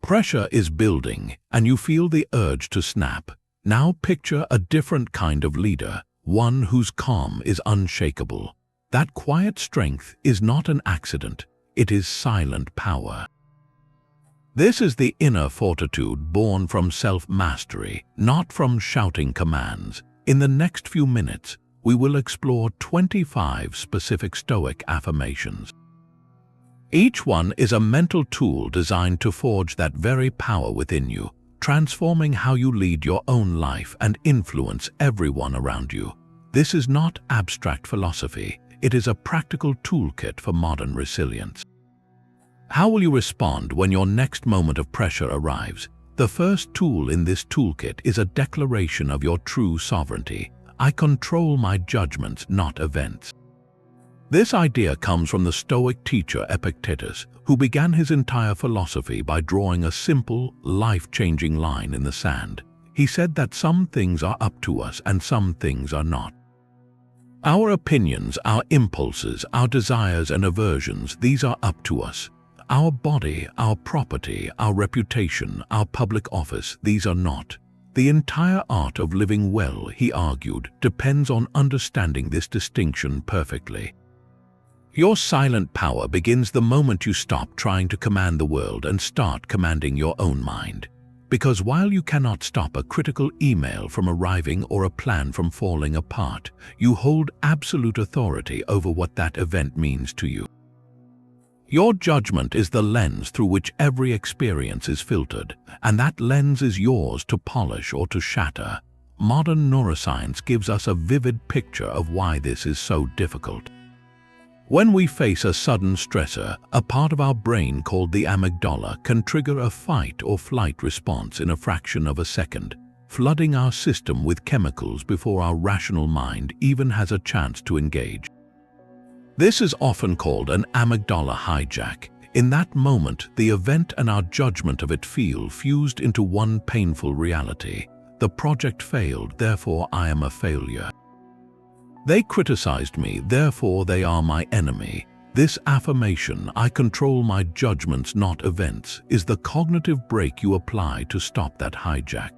Pressure is building, and you feel the urge to snap. Now picture a different kind of leader, one whose calm is unshakable. That quiet strength is not an accident, it is silent power. This is the inner fortitude born from self-mastery, not from shouting commands. In the next few minutes, we will explore 25 specific Stoic affirmations. Each one is a mental tool designed to forge that very power within you, transforming how you lead your own life and influence everyone around you. This is not abstract philosophy, it is a practical toolkit for modern resilience. How will you respond when your next moment of pressure arrives? The first tool in this toolkit is a declaration of your true sovereignty. I control my judgments, not events. This idea comes from the Stoic teacher Epictetus, who began his entire philosophy by drawing a simple, life-changing line in the sand. He said that some things are up to us and some things are not. Our opinions, our impulses, our desires and aversions, these are up to us. Our body, our property, our reputation, our public office, these are not. The entire art of living well, he argued, depends on understanding this distinction perfectly. Your silent power begins the moment you stop trying to command the world and start commanding your own mind. Because while you cannot stop a critical email from arriving or a plan from falling apart, you hold absolute authority over what that event means to you. Your judgment is the lens through which every experience is filtered, and that lens is yours to polish or to shatter. Modern neuroscience gives us a vivid picture of why this is so difficult. When we face a sudden stressor, a part of our brain called the amygdala can trigger a fight or flight response in a fraction of a second, flooding our system with chemicals before our rational mind even has a chance to engage. This is often called an amygdala hijack. In that moment, the event and our judgment of it feel fused into one painful reality. The project failed, therefore I am a failure. They criticized me, therefore they are my enemy. This affirmation, I control my judgments, not events, is the cognitive brake you apply to stop that hijack.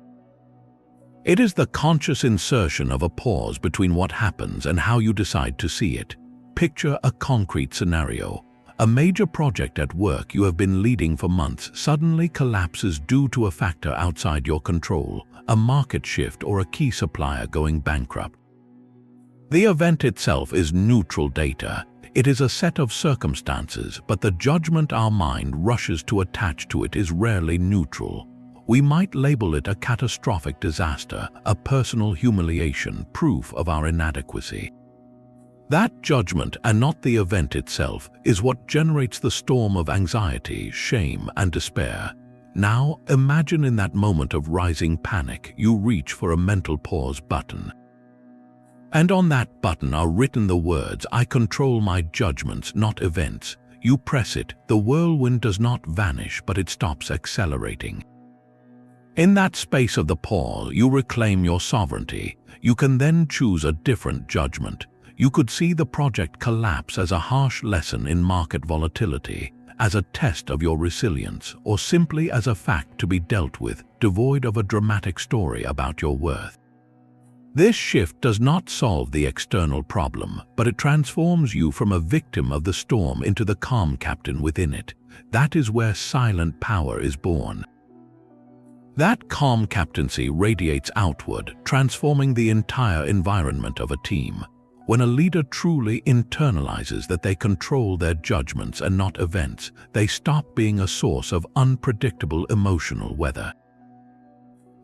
It is the conscious insertion of a pause between what happens and how you decide to see it. Picture a concrete scenario. A major project at work you have been leading for months suddenly collapses due to a factor outside your control, a market shift or a key supplier going bankrupt. The event itself is neutral data. It is a set of circumstances, but the judgment our mind rushes to attach to it is rarely neutral. We might label it a catastrophic disaster, a personal humiliation, proof of our inadequacy. That judgment, and not the event itself, is what generates the storm of anxiety, shame, and despair. Now, imagine in that moment of rising panic, you reach for a mental pause button. And on that button are written the words, I control my judgments, not events. You press it, the whirlwind does not vanish, but it stops accelerating. In that space of the pause, you reclaim your sovereignty. You can then choose a different judgment. You could see the project collapse as a harsh lesson in market volatility, as a test of your resilience, or simply as a fact to be dealt with, devoid of a dramatic story about your worth. This shift does not solve the external problem, but it transforms you from a victim of the storm into the calm captain within it. That is where silent power is born. That calm captaincy radiates outward, transforming the entire environment of a team. When a leader truly internalizes that they control their judgments and not events, they stop being a source of unpredictable emotional weather.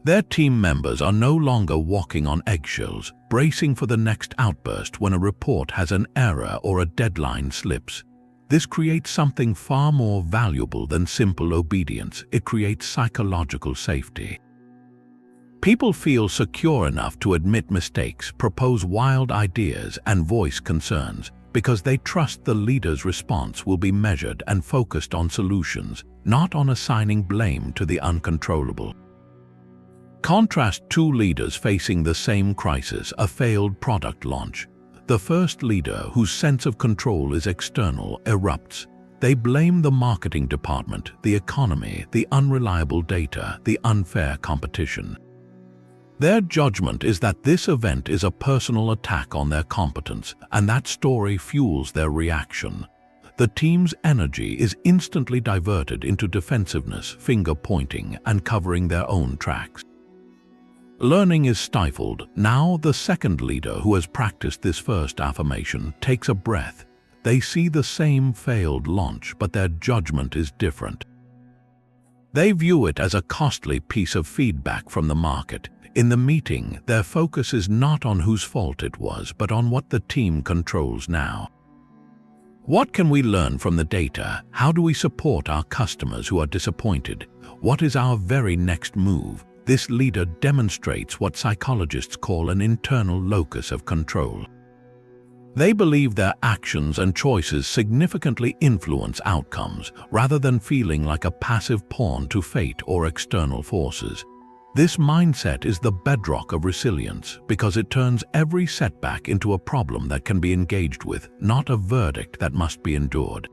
Their team members are no longer walking on eggshells, bracing for the next outburst when a report has an error or a deadline slips. This creates something far more valuable than simple obedience. It creates psychological safety. People feel secure enough to admit mistakes, propose wild ideas, and voice concerns because they trust the leader's response will be measured and focused on solutions, not on assigning blame to the uncontrollable. Contrast two leaders facing the same crisis, a failed product launch. The first leader, whose sense of control is external, erupts. They blame the marketing department, the economy, the unreliable data, the unfair competition. Their judgment is that this event is a personal attack on their competence, and that story fuels their reaction. The team's energy is instantly diverted into defensiveness, finger-pointing, and covering their own tracks. Learning is stifled. Now the second leader who has practiced this first affirmation takes a breath. They see the same failed launch, but their judgment is different. They view it as a costly piece of feedback from the market. In the meeting, their focus is not on whose fault it was, but on what the team controls now. What can we learn from the data? How do we support our customers who are disappointed? What is our very next move? This leader demonstrates what psychologists call an internal locus of control. They believe their actions and choices significantly influence outcomes, rather than feeling like a passive pawn to fate or external forces. This mindset is the bedrock of resilience because it turns every setback into a problem that can be engaged with, not a verdict that must be endured.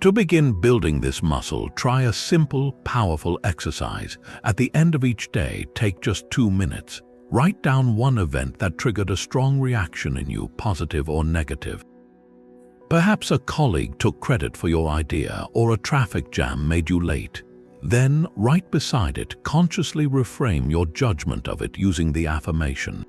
To begin building this muscle, try a simple, powerful exercise. At the end of each day, take just 2 minutes. Write down one event that triggered a strong reaction in you, positive or negative. Perhaps a colleague took credit for your idea, or a traffic jam made you late. Then, right beside it, consciously reframe your judgment of it using the affirmation.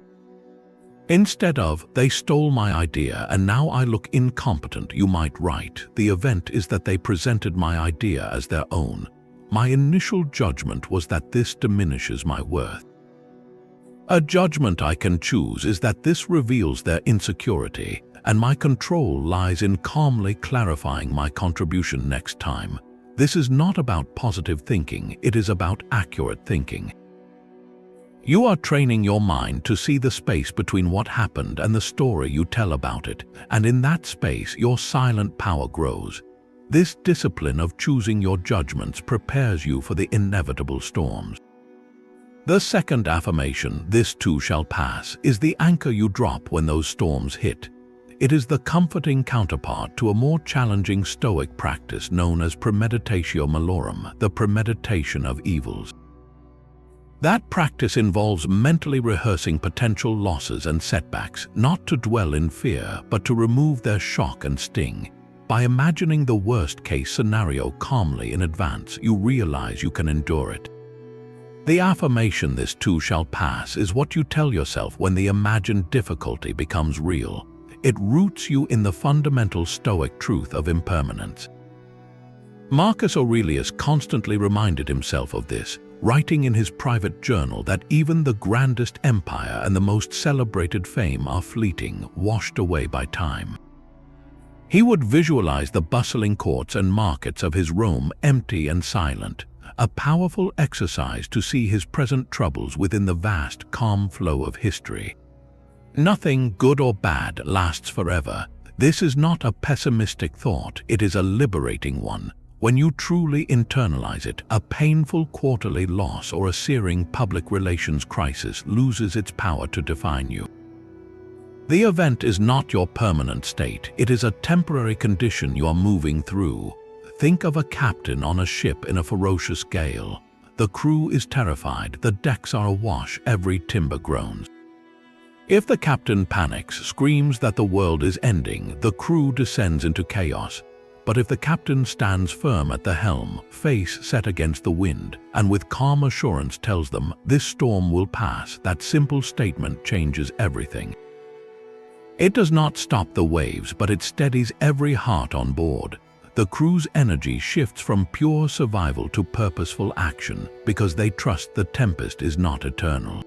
Instead of, "They stole my idea and now I look incompetent," you might write, "The event is that they presented my idea as their own. My initial judgment was that this diminishes my worth. A judgment I can choose is that this reveals their insecurity, and my control lies in calmly clarifying my contribution next time." This is not about positive thinking, it is about accurate thinking. You are training your mind to see the space between what happened and the story you tell about it, and in that space your silent power grows. This discipline of choosing your judgments prepares you for the inevitable storms. The second affirmation, "This too shall pass," is the anchor you drop when those storms hit. It is the comforting counterpart to a more challenging Stoic practice known as premeditatio malorum, the premeditation of evils. That practice involves mentally rehearsing potential losses and setbacks, not to dwell in fear, but to remove their shock and sting. By imagining the worst-case scenario calmly in advance, you realize you can endure it. The affirmation, "This too shall pass," is what you tell yourself when the imagined difficulty becomes real. It roots you in the fundamental Stoic truth of impermanence. Marcus Aurelius constantly reminded himself of this, writing in his private journal that even the grandest empire and the most celebrated fame are fleeting, washed away by time. He would visualize the bustling courts and markets of his Rome empty and silent, a powerful exercise to see his present troubles within the vast, calm flow of history. Nothing, good or bad, lasts forever. This is not a pessimistic thought, it is a liberating one. When you truly internalize it, a painful quarterly loss or a searing public relations crisis loses its power to define you. The event is not your permanent state, it is a temporary condition you are moving through. Think of a captain on a ship in a ferocious gale. The crew is terrified, the decks are awash, every timber groans. If the captain panics, screams that the world is ending, the crew descends into chaos. But if the captain stands firm at the helm, face set against the wind, and with calm assurance tells them, "This storm will pass," that simple statement changes everything. It does not stop the waves, but it steadies every heart on board. The crew's energy shifts from pure survival to purposeful action because they trust the tempest is not eternal.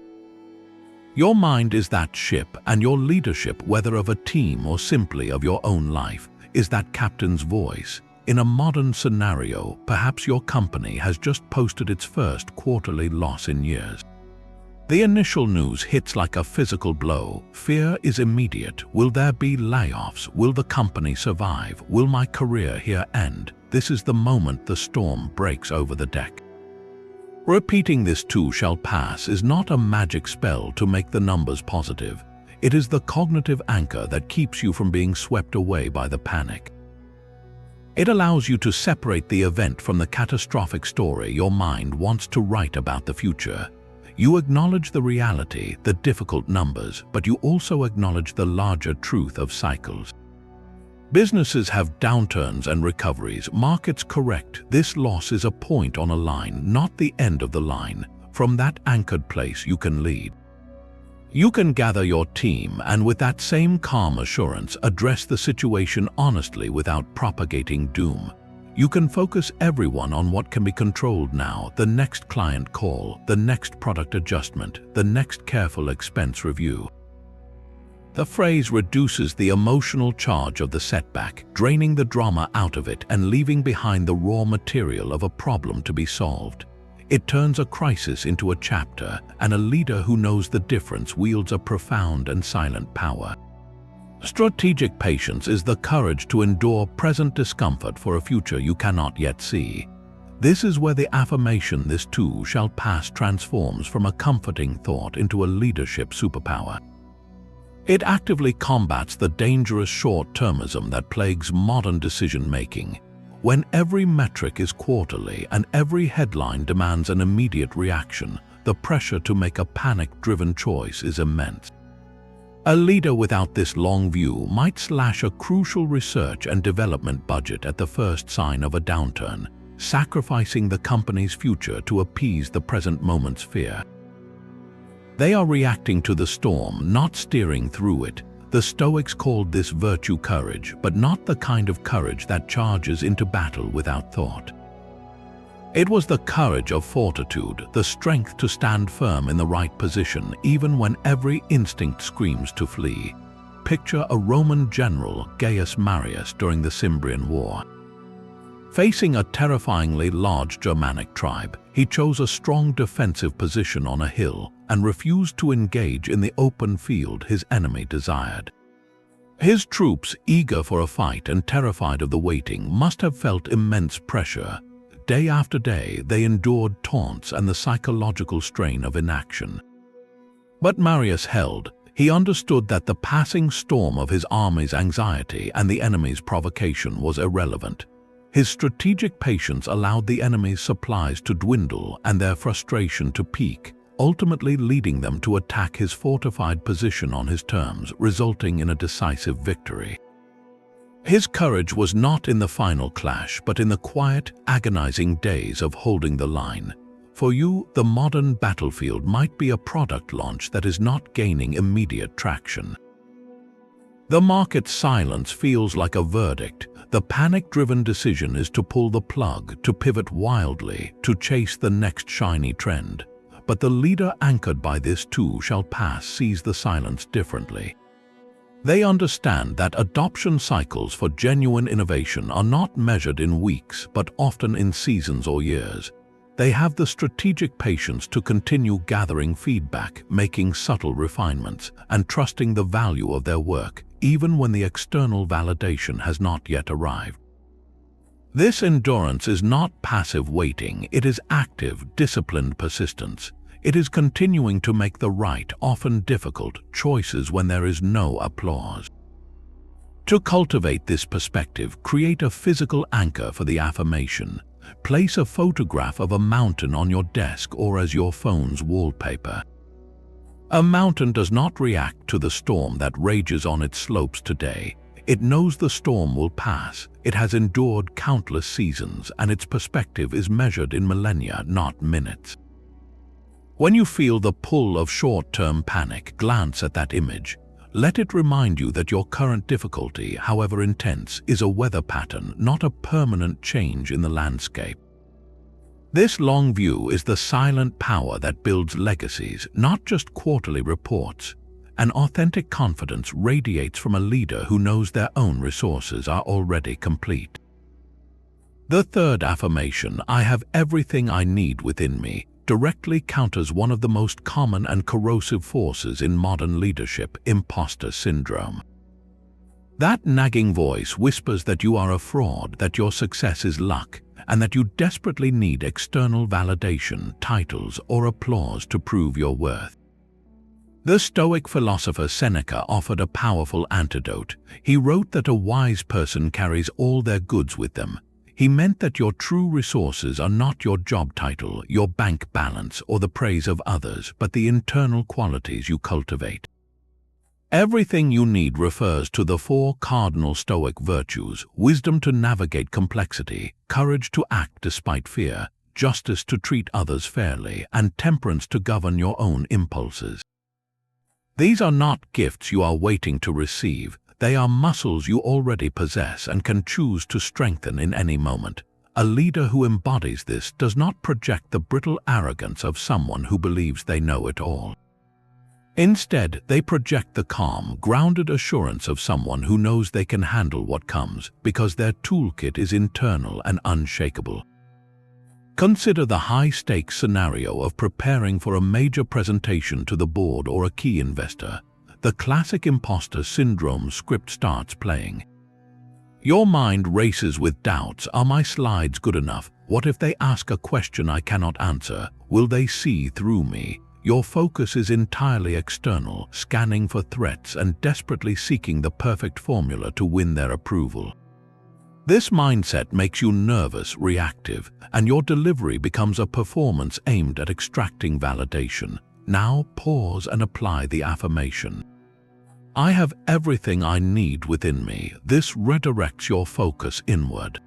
Your mind is that ship, and your leadership, whether of a team or simply of your own life, is that captain's voice. In a modern scenario, perhaps your company has just posted its first quarterly loss in years. The initial news hits like a physical blow. Fear is immediate. Will there be layoffs? Will the company survive? Will my career here end? This is the moment the storm breaks over the deck. Repeating "this too shall pass" is not a magic spell to make the numbers positive. It is the cognitive anchor that keeps you from being swept away by the panic. It allows you to separate the event from the catastrophic story your mind wants to write about the future. You acknowledge the reality, the difficult numbers, but you also acknowledge the larger truth of cycles. Businesses have downturns and recoveries. Markets correct. This loss is a point on a line, not the end of the line. From that anchored place, you can lead. You can gather your team and with that same calm assurance address the situation honestly without propagating doom. You can focus everyone on what can be controlled now, the next client call, the next product adjustment, the next careful expense review. The phrase reduces the emotional charge of the setback, draining the drama out of it and leaving behind the raw material of a problem to be solved. It turns a crisis into a chapter, and a leader who knows the difference wields a profound and silent power. Strategic patience is the courage to endure present discomfort for a future you cannot yet see. This is where the affirmation "this too shall pass" transforms from a comforting thought into a leadership superpower. It actively combats the dangerous short-termism that plagues modern decision-making. When every metric is quarterly and every headline demands an immediate reaction, the pressure to make a panic-driven choice is immense. A leader without this long view might slash a crucial research and development budget at the first sign of a downturn, sacrificing the company's future to appease the present moment's fear. They are reacting to the storm, not steering through it. The Stoics called this virtue courage, but not the kind of courage that charges into battle without thought. It was the courage of fortitude, the strength to stand firm in the right position even when every instinct screams to flee. Picture a Roman general, Gaius Marius, during the Cimbrian War. Facing a terrifyingly large Germanic tribe, he chose a strong defensive position on a hill and refused to engage in the open field his enemy desired. His troops, eager for a fight and terrified of the waiting, must have felt immense pressure. Day after day, they endured taunts and the psychological strain of inaction. But Marius held. He understood that the passing storm of his army's anxiety and the enemy's provocation was irrelevant. His strategic patience allowed the enemy's supplies to dwindle and their frustration to peak, ultimately leading them to attack his fortified position on his terms, resulting in a decisive victory. His courage was not in the final clash, but in the quiet, agonizing days of holding the line. For you, the modern battlefield might be a product launch that is not gaining immediate traction. The market's silence feels like a verdict. The panic-driven decision is to pull the plug, to pivot wildly, to chase the next shiny trend. But the leader anchored by "this too shall pass" sees the silence differently. They understand that adoption cycles for genuine innovation are not measured in weeks, but often in seasons or years. They have the strategic patience to continue gathering feedback, making subtle refinements, and trusting the value of their work, even when the external validation has not yet arrived. This endurance is not passive waiting, it is active, disciplined persistence. It is continuing to make the right, often difficult, choices when there is no applause. To cultivate this perspective, create a physical anchor for the affirmation. Place a photograph of a mountain on your desk or as your phone's wallpaper. A mountain does not react to the storm that rages on its slopes today. It knows the storm will pass. It has endured countless seasons, and its perspective is measured in millennia, not minutes. When you feel the pull of short-term panic, glance at that image. Let it remind you that your current difficulty, however intense, is a weather pattern, not a permanent change in the landscape. This long view is the silent power that builds legacies, not just quarterly reports. An authentic confidence radiates from a leader who knows their own resources are already complete. The third affirmation, "I have everything I need within me," directly counters one of the most common and corrosive forces in modern leadership, imposter syndrome. That nagging voice whispers that you are a fraud, that your success is luck, and that you desperately need external validation, titles, or applause to prove your worth. The Stoic philosopher Seneca offered a powerful antidote. He wrote that a wise person carries all their goods with them. He meant that your true resources are not your job title, your bank balance, or the praise of others, but the internal qualities you cultivate. Everything you need refers to the four cardinal Stoic virtues: wisdom to navigate complexity, courage to act despite fear, justice to treat others fairly, and temperance to govern your own impulses. These are not gifts you are waiting to receive. They are muscles you already possess and can choose to strengthen in any moment. A leader who embodies this does not project the brittle arrogance of someone who believes they know it all. Instead, they project the calm, grounded assurance of someone who knows they can handle what comes because their toolkit is internal and unshakable. Consider the high-stakes scenario of preparing for a major presentation to the board or a key investor. The classic imposter syndrome script starts playing. Your mind races with doubts. Are my slides good enough? What if they ask a question I cannot answer? Will they see through me? Your focus is entirely external, scanning for threats and desperately seeking the perfect formula to win their approval. This mindset makes you nervous, reactive, and your delivery becomes a performance aimed at extracting validation. Now pause and apply the affirmation. I have everything I need within me. This redirects your focus inward.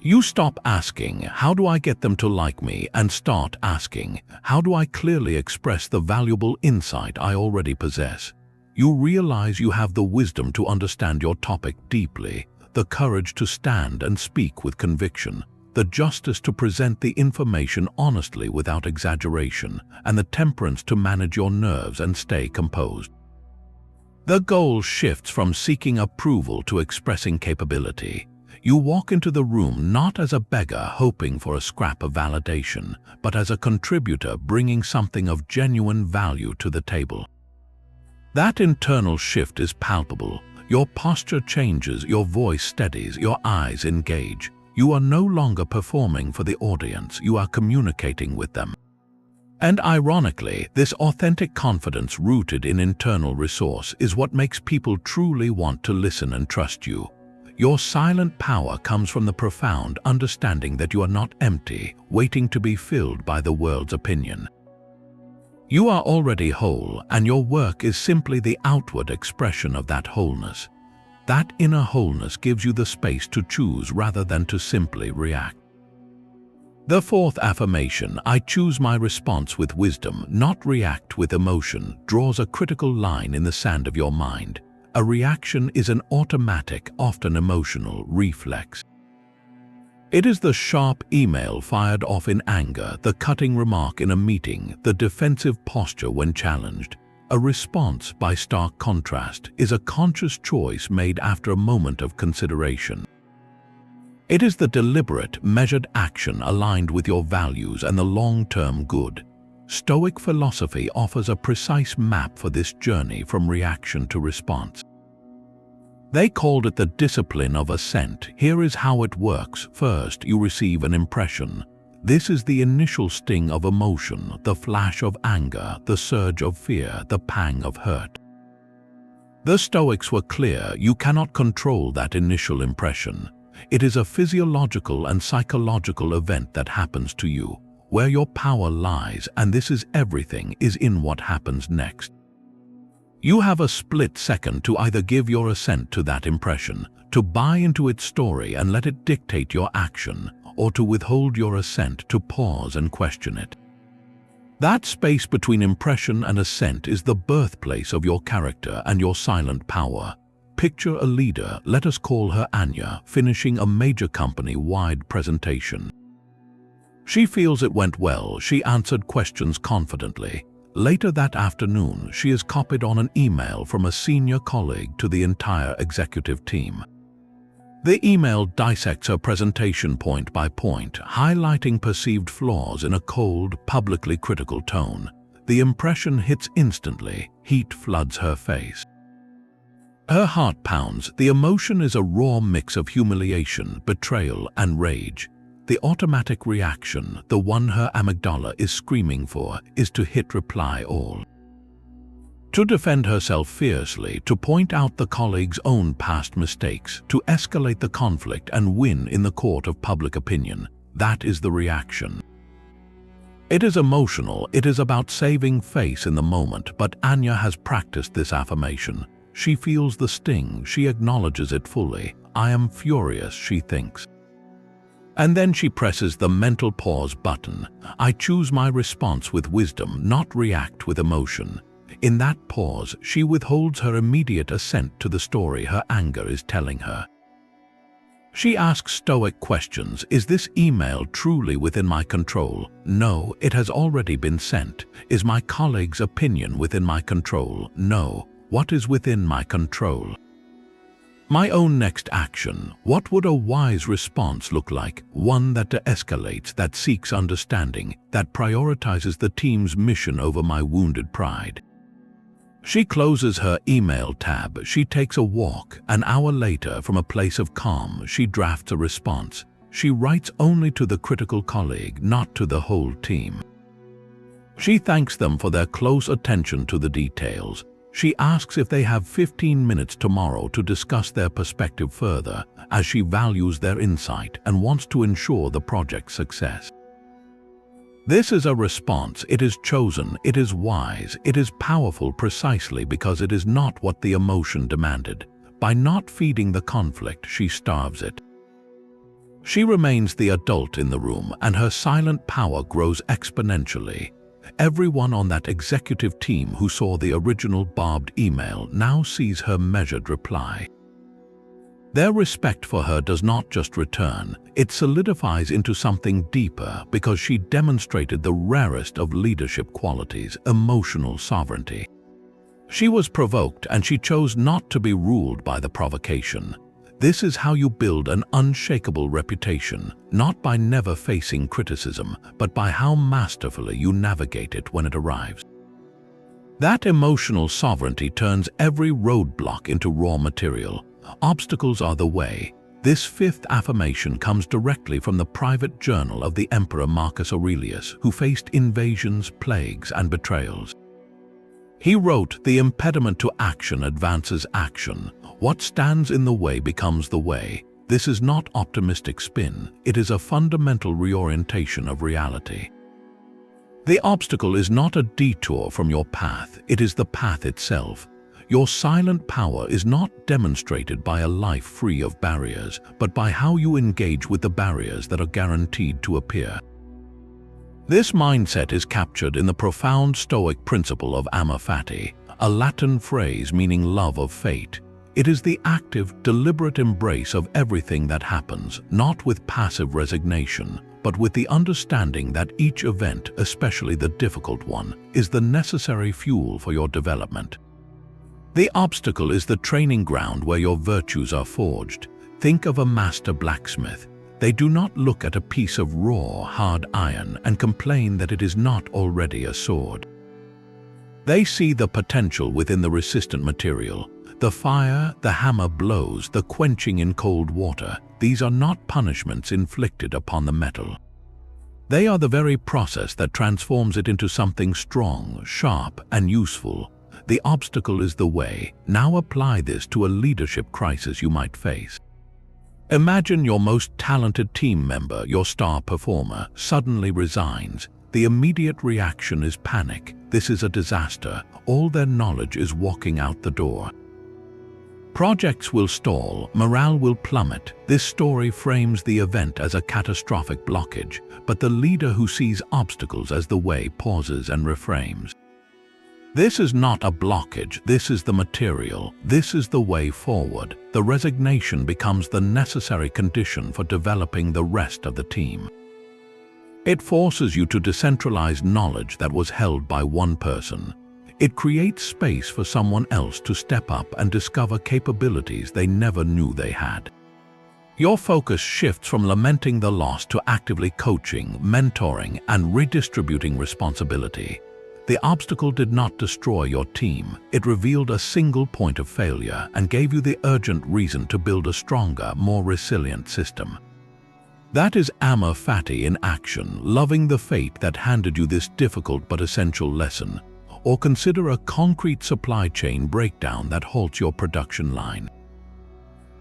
You stop asking, how do I get them to like me, and start asking, how do I clearly express the valuable insight I already possess? You realize you have the wisdom to understand your topic deeply, the courage to stand and speak with conviction, the justice to present the information honestly without exaggeration, and the temperance to manage your nerves and stay composed. The goal shifts from seeking approval to expressing capability. You walk into the room not as a beggar hoping for a scrap of validation, but as a contributor bringing something of genuine value to the table. That internal shift is palpable. Your posture changes, your voice steadies, your eyes engage. You are no longer performing for the audience, you are communicating with them. And ironically, this authentic confidence rooted in internal resource is what makes people truly want to listen and trust you. Your silent power comes from the profound understanding that you are not empty, waiting to be filled by the world's opinion. You are already whole, and your work is simply the outward expression of that wholeness. That inner wholeness gives you the space to choose rather than to simply react. The fourth affirmation, I choose my response with wisdom, not react with emotion, draws a critical line in the sand of your mind. A reaction is an automatic, often emotional, reflex. It is the sharp email fired off in anger, the cutting remark in a meeting, the defensive posture when challenged. A response, by stark contrast, is a conscious choice made after a moment of consideration. It is the deliberate, measured action aligned with your values and the long-term good. Stoic philosophy offers a precise map for this journey from reaction to response. They called it the discipline of assent. Here is how it works. First, you receive an impression. This is the initial sting of emotion, the flash of anger, the surge of fear, the pang of hurt. The Stoics were clear, you cannot control that initial impression. It is a physiological and psychological event that happens to you. Where your power lies, and this is everything, is in what happens next. You have a split second to either give your assent to that impression, to buy into its story and let it dictate your action, or to withhold your assent, to pause and question it. That space between impression and assent is the birthplace of your character and your silent power. Picture a leader, let us call her Anya, finishing a major company-wide presentation. She feels it went well. She answered questions confidently. Later that afternoon, she is copied on an email from a senior colleague to the entire executive team. The email dissects her presentation point by point, highlighting perceived flaws in a cold, publicly critical tone. The impression hits instantly. Heat floods her face. Her heart pounds. The emotion is a raw mix of humiliation, betrayal, and rage. The automatic reaction, the one her amygdala is screaming for, is to hit reply all. To defend herself fiercely, to point out the colleague's own past mistakes, to escalate the conflict and win in the court of public opinion. That is the reaction. It is emotional, it is about saving face in the moment, but Anya has practiced this affirmation. She feels the sting, she acknowledges it fully. I am furious, she thinks. And then she presses the mental pause button. I choose my response with wisdom, not react with emotion. In that pause, she withholds her immediate assent to the story her anger is telling her. She asks stoic questions. Is this email truly within my control? No, it has already been sent. Is my colleague's opinion within my control? No. What is within my control? My own next action. What would a wise response look like? One that de-escalates, that seeks understanding, that prioritizes the team's mission over my wounded pride. She closes her email tab. She takes a walk. An hour later, from a place of calm, she drafts a response. She writes only to the critical colleague, not to the whole team. She thanks them for their close attention to the details. She asks if they have 15 minutes tomorrow to discuss their perspective further, as she values their insight and wants to ensure the project's success. This is a response. It is chosen, it is wise, it is powerful precisely because it is not what the emotion demanded. By not feeding the conflict, she starves it. She remains the adult in the room, and her silent power grows exponentially. Everyone on that executive team who saw the original barbed email now sees her measured reply. Their respect for her does not just return, it solidifies into something deeper because she demonstrated the rarest of leadership qualities, emotional sovereignty. She was provoked and she chose not to be ruled by the provocation. This is how you build an unshakable reputation, not by never facing criticism, but by how masterfully you navigate it when it arrives. That emotional sovereignty turns every roadblock into raw material. Obstacles are the way. This fifth affirmation comes directly from the private journal of the Emperor Marcus Aurelius, who faced invasions, plagues, and betrayals. He wrote, "The impediment to action advances action. What stands in the way becomes the way." This is not optimistic spin, it is a fundamental reorientation of reality. The obstacle is not a detour from your path, it is the path itself. Your silent power is not demonstrated by a life free of barriers, but by how you engage with the barriers that are guaranteed to appear. This mindset is captured in the profound Stoic principle of amor fati, a Latin phrase meaning love of fate. It is the active, deliberate embrace of everything that happens, not with passive resignation, but with the understanding that each event, especially the difficult one, is the necessary fuel for your development. The obstacle is the training ground where your virtues are forged. Think of a master blacksmith. They do not look at a piece of raw, hard iron and complain that it is not already a sword. They see the potential within the resistant material. The fire, the hammer blows, the quenching in cold water. These are not punishments inflicted upon the metal. They are the very process that transforms it into something strong, sharp, and useful. The obstacle is the way. Now apply this to a leadership crisis you might face. Imagine your most talented team member, your star performer, suddenly resigns. The immediate reaction is panic. This is a disaster. All their knowledge is walking out the door. Projects will stall, morale will plummet. This story frames the event as a catastrophic blockage, but the leader who sees obstacles as the way pauses and reframes. This is not a blockage, this is the material, this is the way forward. The resignation becomes the necessary condition for developing the rest of the team. It forces you to decentralize knowledge that was held by one person. It creates space for someone else to step up and discover capabilities they never knew they had. Your focus shifts from lamenting the loss to actively coaching, mentoring, and redistributing responsibility. The obstacle did not destroy your team. It revealed a single point of failure and gave you the urgent reason to build a stronger, more resilient system. That is amor fati in action, loving the fate that handed you this difficult but essential lesson. or consider a concrete supply chain breakdown that halts your production line.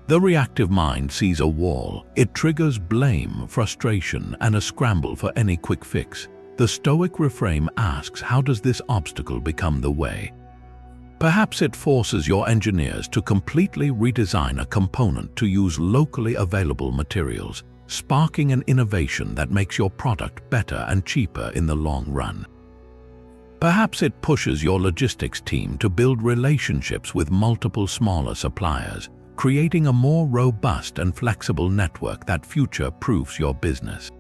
The reactive mind sees a wall. It triggers blame, frustration, and a scramble for any quick fix. The Stoic Reframe asks, how does this obstacle become the way? Perhaps it forces your engineers to completely redesign a component to use locally available materials, sparking an innovation that makes your product better and cheaper in the long run. Perhaps it pushes your logistics team to build relationships with multiple smaller suppliers, creating a more robust and flexible network that future-proofs your business.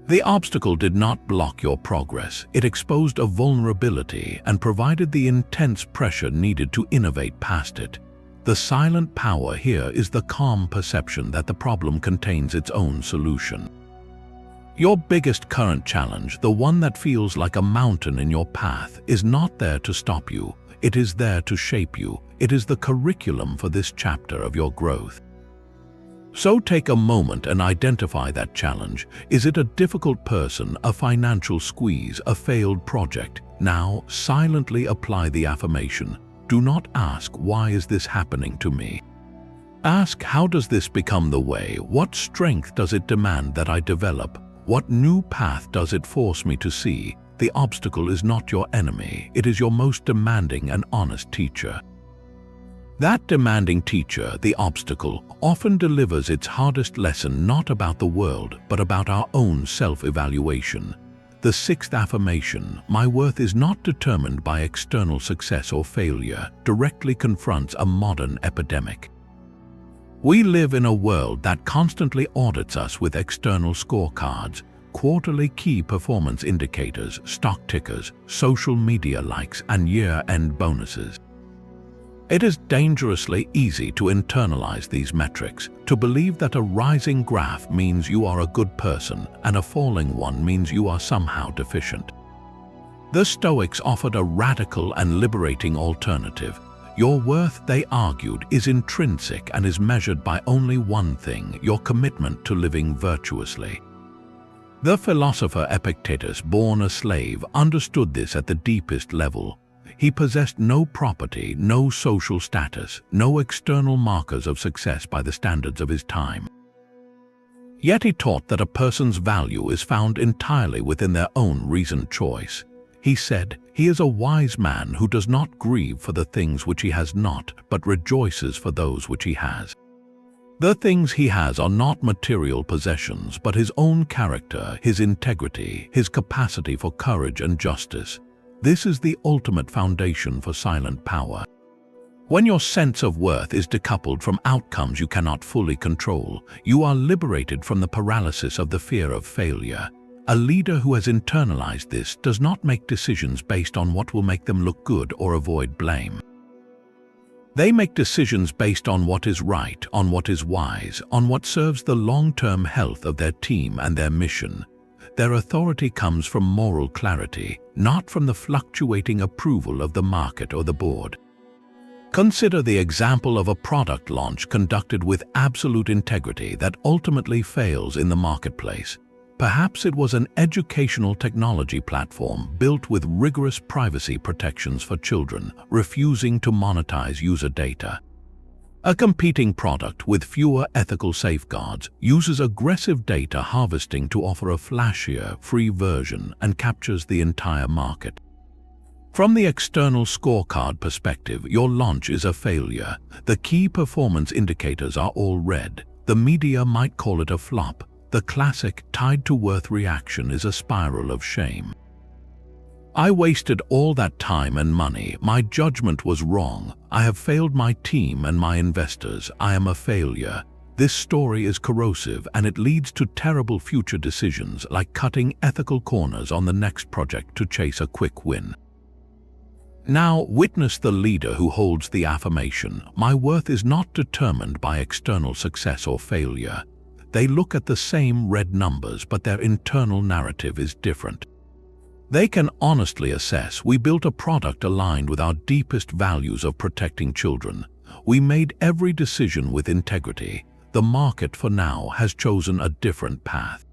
The obstacle did not block your progress. It exposed a vulnerability and provided the intense pressure needed to innovate past it. The silent power here is the calm perception that the problem contains its own solution. Your biggest current challenge, the one that feels like a mountain in your path, is not there to stop you. It is there to shape you. It is the curriculum for this chapter of your growth. So take a moment and identify that challenge. Is it a difficult person, a financial squeeze, a failed project? Now, silently apply the affirmation. Do not ask, why is this happening to me? Ask, how does this become the way? What strength does it demand that I develop? What new path does it force me to see? The obstacle is not your enemy. It is your most demanding and honest teacher. That demanding teacher, the obstacle, often delivers its hardest lesson not about the world, but about our own self-evaluation. The sixth affirmation, my worth is not determined by external success or failure, directly confronts a modern epidemic. We live in a world that constantly audits us with external scorecards, quarterly key performance indicators, stock tickers, social media likes, and year-end bonuses. It is dangerously easy to internalize these metrics, to believe that a rising graph means you are a good person and a falling one means you are somehow deficient. The Stoics offered a radical and liberating alternative. Your worth, they argued, is intrinsic and is measured by only one thing: your commitment to living virtuously. The philosopher Epictetus, born a slave, understood this at the deepest level. He possessed no property, no social status, no external markers of success by the standards of his time. Yet he taught that a person's value is found entirely within their own reasoned choice. He said, "He is a wise man who does not grieve for the things which he has not, but rejoices for those which he has." The things he has are not material possessions, but his own character, his integrity, his capacity for courage and justice. This is the ultimate foundation for silent power. When your sense of worth is decoupled from outcomes you cannot fully control, you are liberated from the paralysis of the fear of failure. A leader who has internalized this does not make decisions based on what will make them look good or avoid blame. They make decisions based on what is right, on what is wise, on what serves the long-term health of their team and their mission. Their authority comes from moral clarity, not from the fluctuating approval of the market or the board. Consider the example of a product launch conducted with absolute integrity that ultimately fails in the marketplace. Perhaps it was an educational technology platform built with rigorous privacy protections for children, refusing to monetize user data. A competing product with fewer ethical safeguards uses aggressive data harvesting to offer a flashier, free version and captures the entire market. From the external scorecard perspective, your launch is a failure. The key performance indicators are all red. The media might call it a flop. The classic tied-to-worth reaction is a spiral of shame. I wasted all that time and money. My judgment was wrong. I have failed my team and my investors. I am a failure. This story is corrosive and it leads to terrible future decisions, like cutting ethical corners on the next project to chase a quick win. Now witness the leader who holds the affirmation, "My worth is not determined by external success or failure." They look at the same red numbers, but their internal narrative is different. They can honestly assess, we built a product aligned with our deepest values of protecting children. We made every decision with integrity. The market for now has chosen a different path.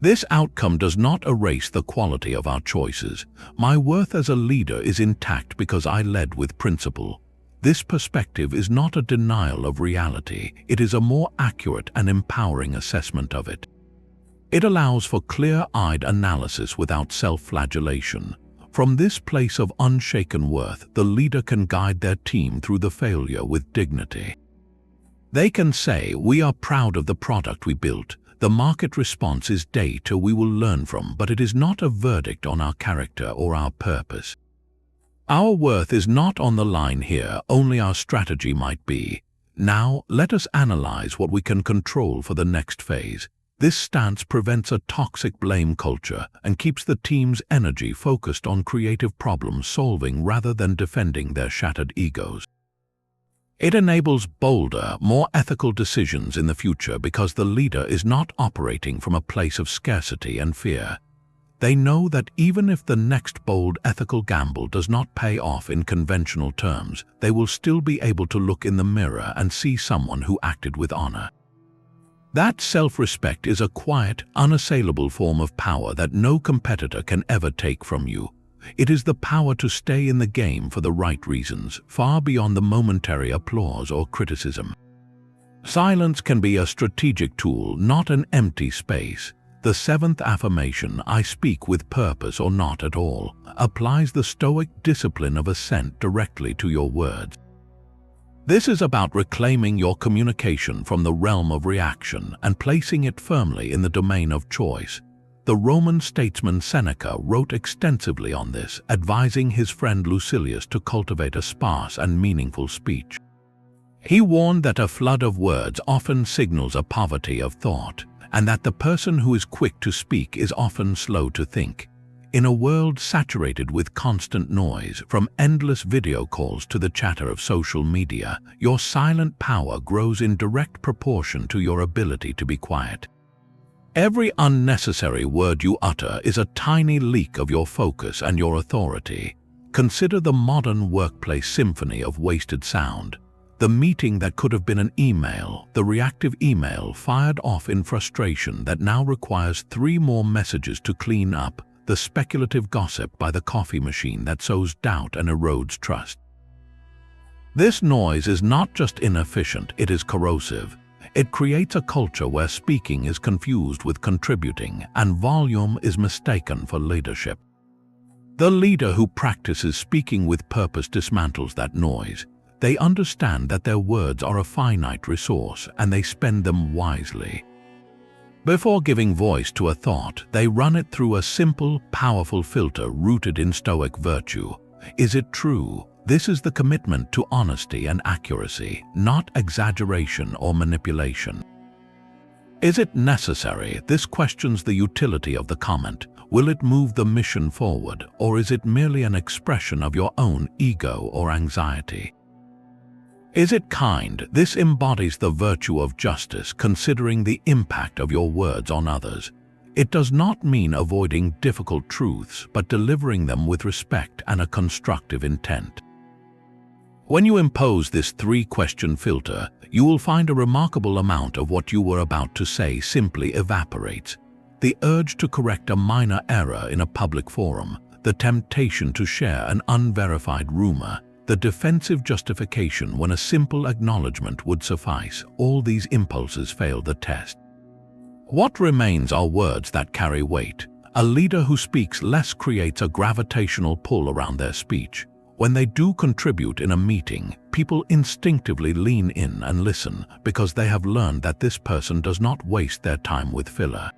This outcome does not erase the quality of our choices. My worth as a leader is intact because I led with principle. This perspective is not a denial of reality, it is a more accurate and empowering assessment of it. It allows for clear-eyed analysis without self-flagellation. From this place of unshaken worth, the leader can guide their team through the failure with dignity. They can say, "We are proud of the product we built. The market response is data we will learn from, but it is not a verdict on our character or our purpose. Our worth is not on the line here, only our strategy might be. Now, let us analyze what we can control for the next phase." This stance prevents a toxic blame culture and keeps the team's energy focused on creative problem solving rather than defending their shattered egos. It enables bolder, more ethical decisions in the future because the leader is not operating from a place of scarcity and fear. They know that even if the next bold ethical gamble does not pay off in conventional terms, they will still be able to look in the mirror and see someone who acted with honor. That self-respect is a quiet, unassailable form of power that no competitor can ever take from you. It is the power to stay in the game for the right reasons, far beyond the momentary applause or criticism. Silence can be a strategic tool, not an empty space. The seventh affirmation, "I speak with purpose or not at all," applies the Stoic discipline of assent directly to your words. This is about reclaiming your communication from the realm of reaction and placing it firmly in the domain of choice. The Roman statesman Seneca wrote extensively on this, advising his friend Lucilius to cultivate a sparse and meaningful speech. He warned that a flood of words often signals a poverty of thought, and that the person who is quick to speak is often slow to think. In a world saturated with constant noise, from endless video calls to the chatter of social media, your silent power grows in direct proportion to your ability to be quiet. Every unnecessary word you utter is a tiny leak of your focus and your authority. Consider the modern workplace symphony of wasted sound. The meeting that could have been an email, the reactive email fired off in frustration that now requires 3 more messages to clean up, the speculative gossip by the coffee machine that sows doubt and erodes trust. This noise is not just inefficient, it is corrosive. It creates a culture where speaking is confused with contributing and volume is mistaken for leadership. The leader who practices speaking with purpose dismantles that noise. They understand that their words are a finite resource and they spend them wisely. Before giving voice to a thought, they run it through a simple, powerful filter rooted in Stoic virtue. Is it true? This is the commitment to honesty and accuracy, not exaggeration or manipulation. Is it necessary? This questions the utility of the comment. Will it move the mission forward, or is it merely an expression of your own ego or anxiety? Is it kind? This embodies the virtue of justice, considering the impact of your words on others. It does not mean avoiding difficult truths, but delivering them with respect and a constructive intent. When you impose this 3-question filter, you will find a remarkable amount of what you were about to say simply evaporates. The urge to correct a minor error in a public forum, the temptation to share an unverified rumor, the defensive justification when a simple acknowledgement would suffice, all these impulses fail the test. What remains are words that carry weight. A leader who speaks less creates a gravitational pull around their speech. When they do contribute in a meeting, people instinctively lean in and listen because they have learned that this person does not waste their time with filler.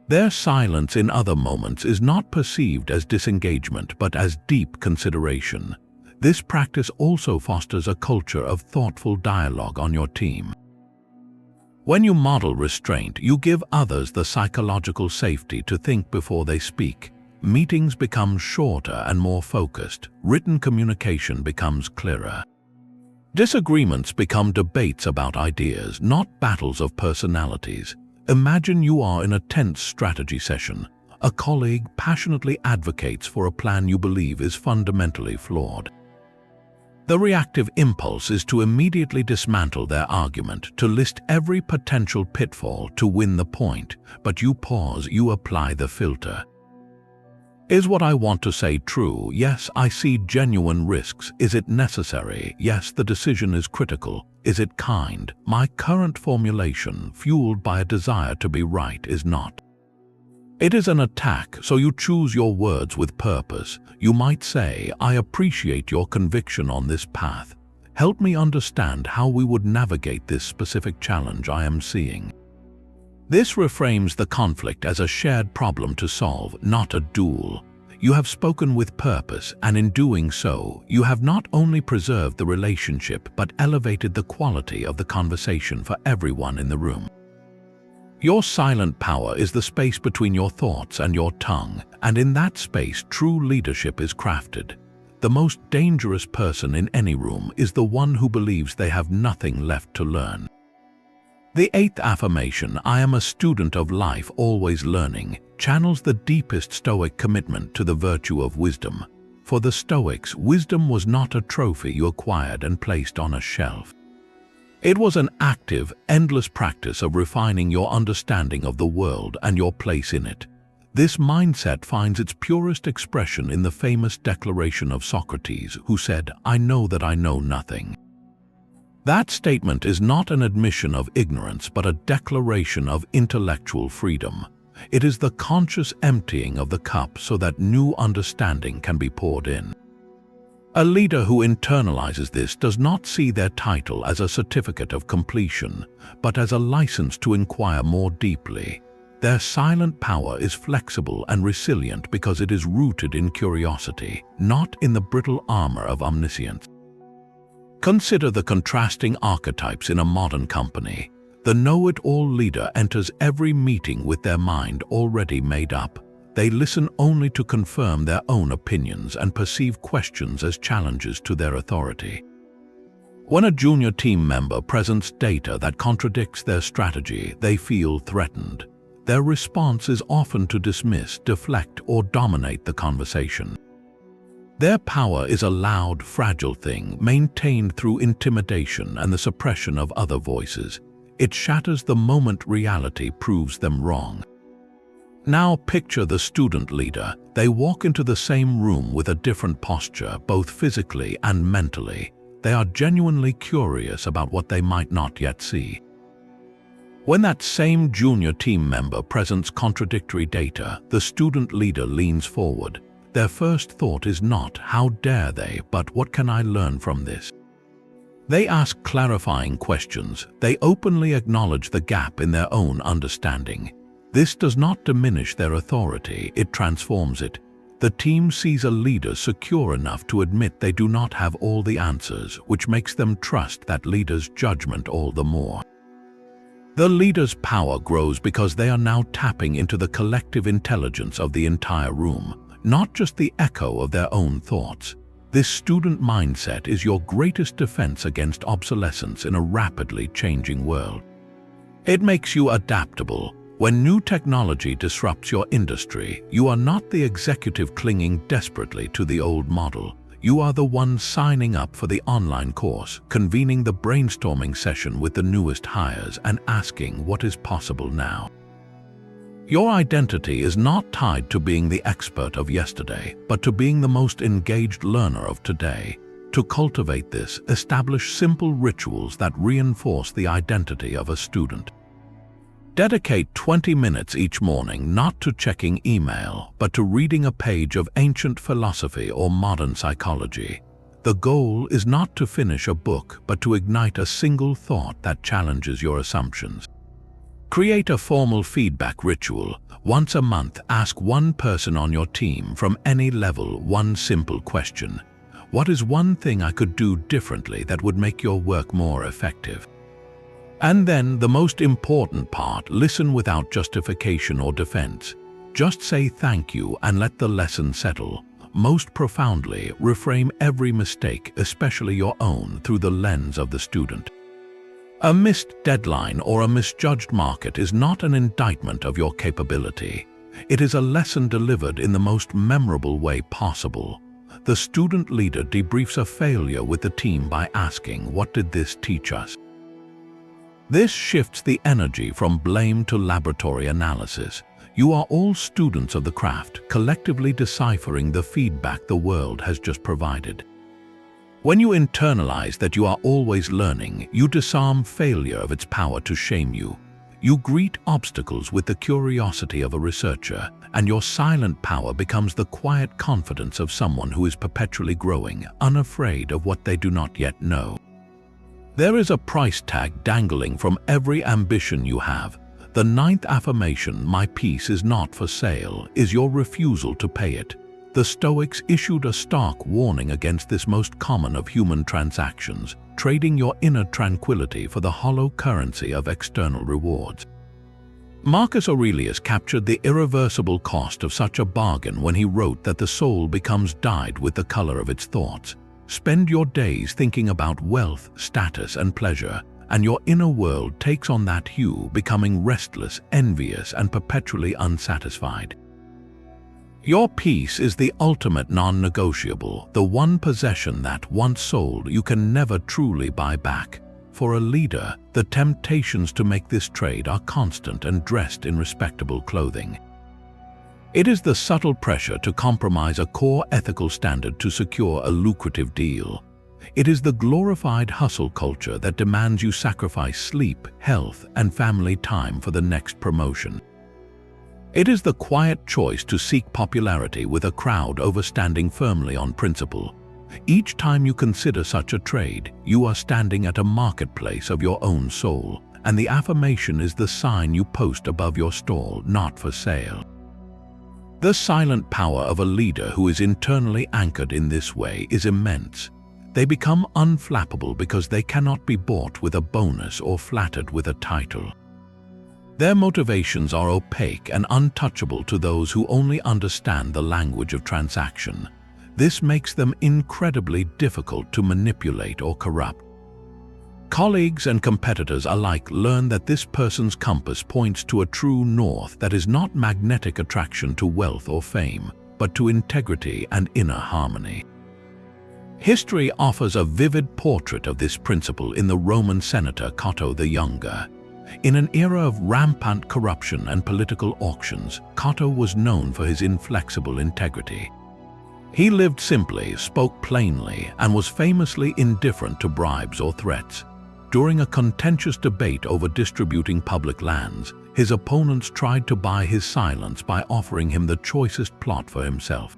Their silence in other moments is not perceived as disengagement but as deep consideration. This practice also fosters a culture of thoughtful dialogue on your team. When you model restraint, you give others the psychological safety to think before they speak. Meetings become shorter and more focused. Written communication becomes clearer. Disagreements become debates about ideas, not battles of personalities. Imagine you are in a tense strategy session. A colleague passionately advocates for a plan you believe is fundamentally flawed. The reactive impulse is to immediately dismantle their argument, to list every potential pitfall to win the point, but you pause, you apply the filter. Is what I want to say true? Yes, I see genuine risks. Is it necessary? Yes, the decision is critical. Is it kind? My current formulation, fueled by a desire to be right, is not. It is an attack, so you choose your words with purpose. You might say, I appreciate your conviction on this path. Help me understand how we would navigate this specific challenge I am seeing. This reframes the conflict as a shared problem to solve, not a duel. You have spoken with purpose, and in doing so, you have not only preserved the relationship but elevated the quality of the conversation for everyone in the room. Your silent power is the space between your thoughts and your tongue, and in that space true leadership is crafted. The most dangerous person in any room is the one who believes they have nothing left to learn. The eighth affirmation, I am a student of life, always learning, channels the deepest Stoic commitment to the virtue of wisdom. For the Stoics, wisdom was not a trophy you acquired and placed on a shelf. It was an active, endless practice of refining your understanding of the world and your place in it. This mindset finds its purest expression in the famous declaration of Socrates, who said, I know that I know nothing. That statement is not an admission of ignorance, but a declaration of intellectual freedom. It is the conscious emptying of the cup so that new understanding can be poured in. A leader who internalizes this does not see their title as a certificate of completion, but as a license to inquire more deeply. Their silent power is flexible and resilient because it is rooted in curiosity, not in the brittle armor of omniscience. Consider the contrasting archetypes in a modern company. The know-it-all leader enters every meeting with their mind already made up. They listen only to confirm their own opinions and perceive questions as challenges to their authority. When a junior team member presents data that contradicts their strategy, they feel threatened. Their response is often to dismiss, deflect, or dominate the conversation. Their power is a loud, fragile thing, maintained through intimidation and the suppression of other voices. It shatters the moment reality proves them wrong. Now picture the student leader. They walk into the same room with a different posture, both physically and mentally. They are genuinely curious about what they might not yet see. When that same junior team member presents contradictory data, the student leader leans forward. Their first thought is not, how dare they, but what can I learn from this? They ask clarifying questions. They openly acknowledge the gap in their own understanding. This does not diminish their authority, it transforms it. The team sees a leader secure enough to admit they do not have all the answers, which makes them trust that leader's judgment all the more. The leader's power grows because they are now tapping into the collective intelligence of the entire room, not just the echo of their own thoughts. This student mindset is your greatest defense against obsolescence in a rapidly changing world. It makes you adaptable. When new technology disrupts your industry, you are not the executive clinging desperately to the old model. You are the one signing up for the online course, convening the brainstorming session with the newest hires, and asking what is possible now. Your identity is not tied to being the expert of yesterday, but to being the most engaged learner of today. To cultivate this, establish simple rituals that reinforce the identity of a student. Dedicate 20 minutes each morning not to checking email, but to reading a page of ancient philosophy or modern psychology. The goal is not to finish a book, but to ignite a single thought that challenges your assumptions. Create a formal feedback ritual. Once a month, ask one person on your team from any level one simple question. What is one thing I could do differently that would make your work more effective? And then the most important part, listen without justification or defense. Just say thank you and let the lesson settle. Most profoundly, reframe every mistake, especially your own, through the lens of the student. A missed deadline or a misjudged market is not an indictment of your capability. It is a lesson delivered in the most memorable way possible. the student leader debriefs a failure with the team by asking, "What did this teach us?" This shifts the energy from blame to laboratory analysis. You are all students of the craft, collectively deciphering the feedback the world has just provided. When you internalize that you are always learning, you disarm failure of its power to shame you. You greet obstacles with the curiosity of a researcher, and your silent power becomes the quiet confidence of someone who is perpetually growing, unafraid of what they do not yet know. There is a price tag dangling from every ambition you have. The ninth affirmation, "My peace is not for sale," is your refusal to pay it. The Stoics issued a stark warning against this most common of human transactions, trading your inner tranquility for the hollow currency of external rewards. Marcus Aurelius captured the irreversible cost of such a bargain when he wrote that the soul becomes dyed with the color of its thoughts. Spend your days thinking about wealth, status, and pleasure, and your inner world takes on that hue, becoming restless, envious, and perpetually unsatisfied. Your peace is the ultimate non-negotiable, the one possession that, once sold, you can never truly buy back. For a leader, the temptations to make this trade are constant and dressed in respectable clothing. It is the subtle pressure to compromise a core ethical standard to secure a lucrative deal. It is the glorified hustle culture that demands you sacrifice sleep, health, and family time for the next promotion. It is the quiet choice to seek popularity with a crowd over standing firmly on principle. Each time you consider such a trade, you are standing at a marketplace of your own soul, and the affirmation is the sign you post above your stall, "Not for sale." The silent power of a leader who is internally anchored in this way is immense. They become unflappable because they cannot be bought with a bonus or flattered with a title. Their motivations are opaque and untouchable to those who only understand the language of transaction. This makes them incredibly difficult to manipulate or corrupt. Colleagues and competitors alike learn that this person's compass points to a true north that is not magnetic attraction to wealth or fame, but to integrity and inner harmony. History offers a vivid portrait of this principle in the Roman senator Cato the Younger. In an era of rampant corruption and political auctions, Cato was known for his inflexible integrity. He lived simply, spoke plainly, and was famously indifferent to bribes or threats. During a contentious debate over distributing public lands, his opponents tried to buy his silence by offering him the choicest plot for himself.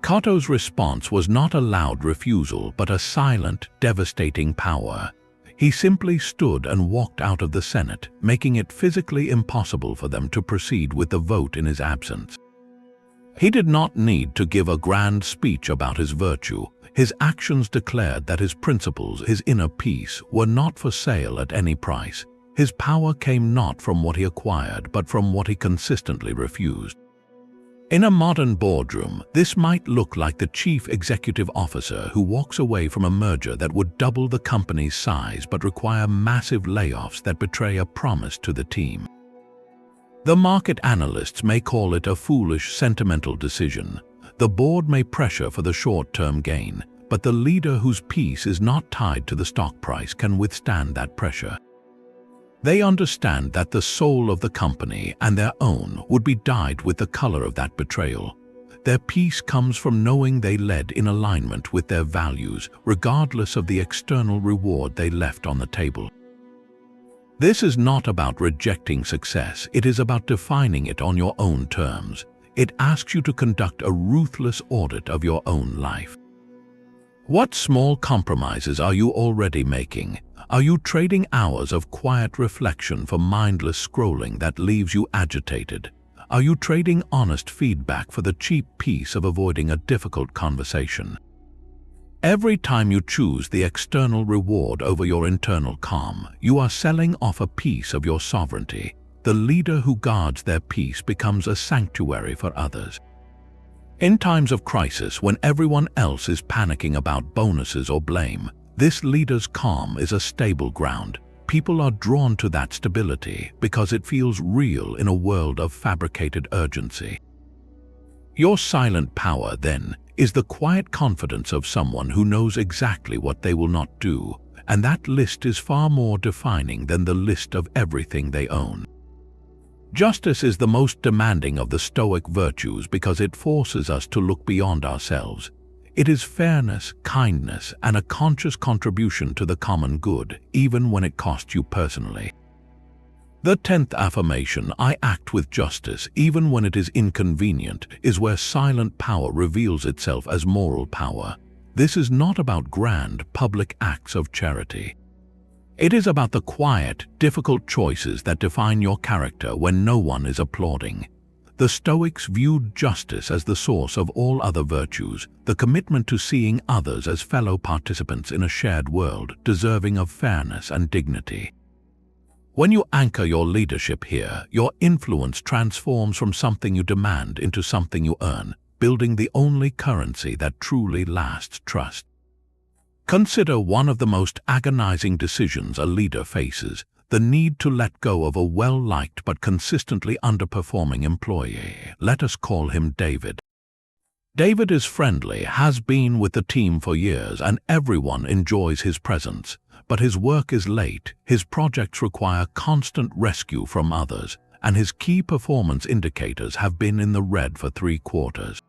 Cato's response was not a loud refusal, but a silent, devastating power. He simply stood and walked out of the Senate, making it physically impossible for them to proceed with the vote in his absence. He did not need to give a grand speech about his virtue. His actions declared that his principles, his inner peace, were not for sale at any price. His power came not from what he acquired, but from what he consistently refused. In a modern boardroom, this might look like the chief executive officer who walks away from a merger that would double the company's size but require massive layoffs that betray a promise to the team. The market analysts may call it a foolish, sentimental decision. The board may pressure for the short-term gain, but the leader whose peace is not tied to the stock price can withstand that pressure. They understand that the soul of the company and their own would be dyed with the color of that betrayal. Their peace comes from knowing they led in alignment with their values, regardless of the external reward they left on the table. This is not about rejecting success, it is about defining it on your own terms. It asks you to conduct a ruthless audit of your own life. What small compromises are you already making? Are you trading hours of quiet reflection for mindless scrolling that leaves you agitated? Are you trading honest feedback for the cheap peace of avoiding a difficult conversation? Every time you choose the external reward over your internal calm, you are selling off a piece of your sovereignty. The leader who guards their peace becomes a sanctuary for others. In times of crisis, when everyone else is panicking about bonuses or blame, this leader's calm is a stable ground. People are drawn to that stability because it feels real in a world of fabricated urgency. Your silent power, then, is the quiet confidence of someone who knows exactly what they will not do, and that list is far more defining than the list of everything they own. Justice is the most demanding of the Stoic virtues because it forces us to look beyond ourselves. It is fairness, kindness, and a conscious contribution to the common good, even when it costs you personally. The 10th affirmation, I act with justice, even when it is inconvenient, is where silent power reveals itself as moral power. This is not about grand, public acts of charity. It is about the quiet, difficult choices that define your character when no one is applauding. The Stoics viewed justice as the source of all other virtues, the commitment to seeing others as fellow participants in a shared world, deserving of fairness and dignity. When you anchor your leadership here, your influence transforms from something you demand into something you earn, building the only currency that truly lasts: trust. Consider one of the most agonizing decisions a leader faces: the need to let go of a well-liked but consistently underperforming employee. Let us call him David. David is friendly, has been with the team for years, and everyone enjoys his presence. But his work is late, his projects require constant rescue from others, and his key performance indicators have been in the red for 3 quarters.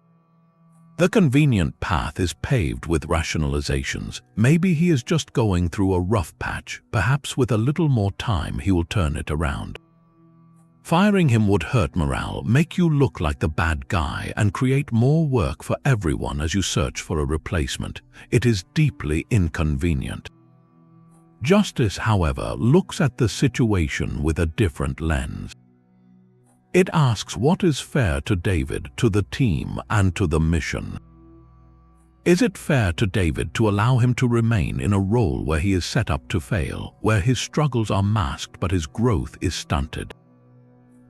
The convenient path is paved with rationalizations. Maybe he is just going through a rough patch. Perhaps with a little more time he will turn it around. Firing him would hurt morale, make you look like the bad guy, and create more work for everyone as you search for a replacement. It is deeply inconvenient. Justice, however, looks at the situation with a different lens. It asks what is fair to David, to the team, and to the mission. Is it fair to David to allow him to remain in a role where he is set up to fail, where his struggles are masked but his growth is stunted?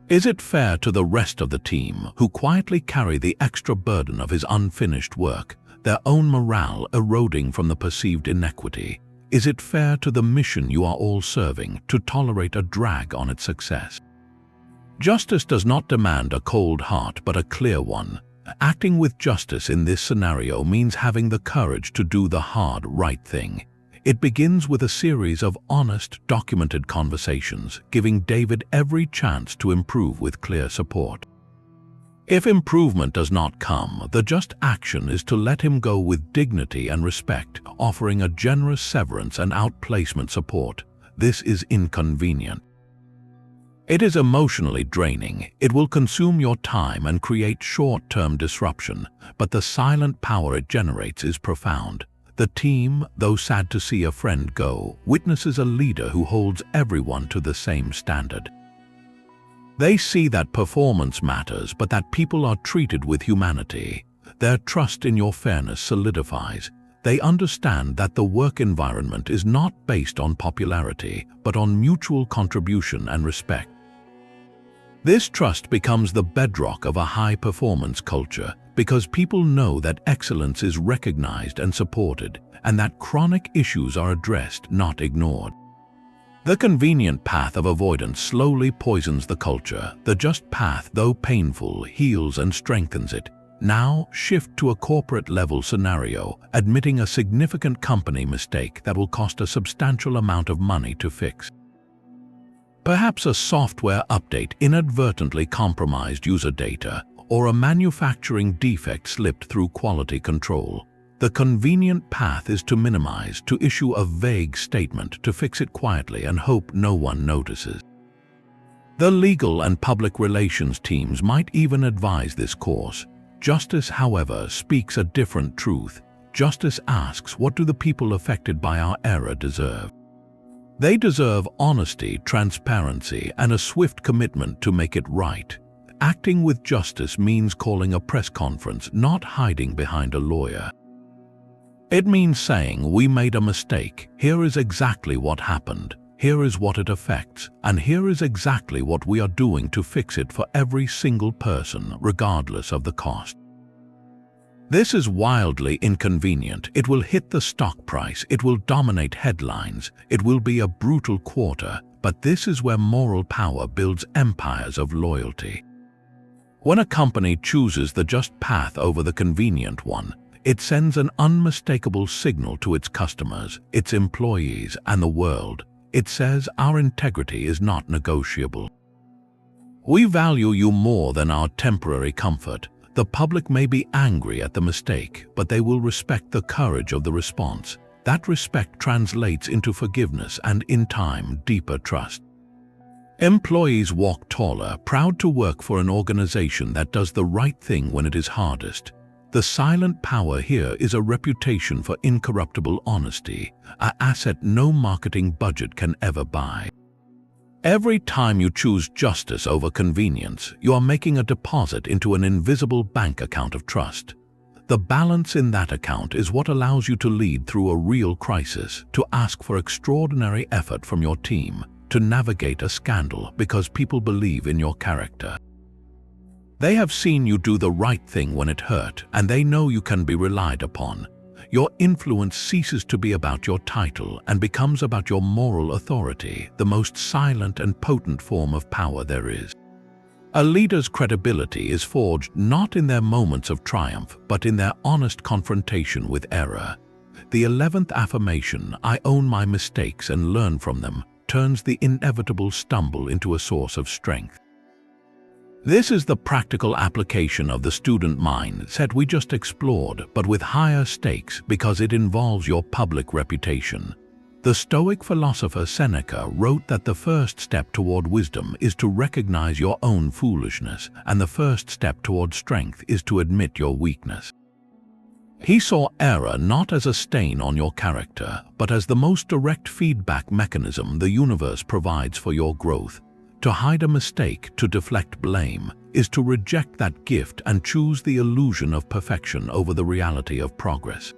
Is it fair to the rest of the team, who quietly carry the extra burden of his unfinished work, their own morale eroding from the perceived inequity? Is it fair to the mission you are all serving to tolerate a drag on its success? Justice does not demand a cold heart but a clear one. Acting with justice in this scenario means having the courage to do the hard, right thing. It begins with a series of honest, documented conversations, giving David every chance to improve with clear support. If improvement does not come, the just action is to let him go with dignity and respect, offering a generous severance and outplacement support. This is inconvenient. It is emotionally draining. It will consume your time and create short-term disruption, but the silent power it generates is profound. The team, though sad to see a friend go, witnesses a leader who holds everyone to the same standard. They see that performance matters, but that people are treated with humanity. Their trust in your fairness solidifies. They understand that the work environment is not based on popularity, but on mutual contribution and respect. This trust becomes the bedrock of a high-performance culture because people know that excellence is recognized and supported, and that chronic issues are addressed, not ignored. The convenient path of avoidance slowly poisons the culture. The just path, though painful, heals and strengthens it. Now, shift to a corporate-level scenario, admitting a significant company mistake that will cost a substantial amount of money to fix. Perhaps a software update inadvertently compromised user data, or a manufacturing defect slipped through quality control. The convenient path is to minimize, to issue a vague statement, to fix it quietly and hope no one notices. The legal and public relations teams might even advise this course. Justice, however, speaks a different truth. Justice asks, what do the people affected by our error deserve? They deserve honesty, transparency, and a swift commitment to make it right. Acting with justice means calling a press conference, not hiding behind a lawyer. It means saying, we made a mistake, here is exactly what happened, here is what it affects, and here is exactly what we are doing to fix it for every single person, regardless of the cost. This is wildly inconvenient. It will hit the stock price, it will dominate headlines, it will be a brutal quarter, but this is where moral power builds empires of loyalty. When a company chooses the just path over the convenient one, It sends an unmistakable signal to its customers, its employees, and the world. It says our integrity is not negotiable. We value you more than our temporary comfort. The public may be angry at the mistake, but they will respect the courage of the response. That respect translates into forgiveness and, in time, deeper trust. Employees walk taller, proud to work for an organization that does the right thing when it is hardest. The silent power here is a reputation for incorruptible honesty, an asset no marketing budget can ever buy. Every time you choose justice over convenience, you are making a deposit into an invisible bank account of trust. The balance in that account is what allows you to lead through a real crisis, to ask for extraordinary effort from your team, to navigate a scandal because people believe in your character. They have seen you do the right thing when it hurt, and they know you can be relied upon. Your influence ceases to be about your title and becomes about your moral authority, the most silent and potent form of power there is. A leader's credibility is forged not in their moments of triumph, but in their honest confrontation with error. The 11th affirmation, I own my mistakes and learn from them, turns the inevitable stumble into a source of strength. This is the practical application of the student mindset we just explored, but with higher stakes because it involves your public reputation. The Stoic philosopher Seneca wrote that the first step toward wisdom is to recognize your own foolishness, and the first step toward strength is to admit your weakness. He saw error not as a stain on your character, but as the most direct feedback mechanism the universe provides for your growth. To hide a mistake, to deflect blame, is to reject that gift and choose the illusion of perfection over the reality of progress.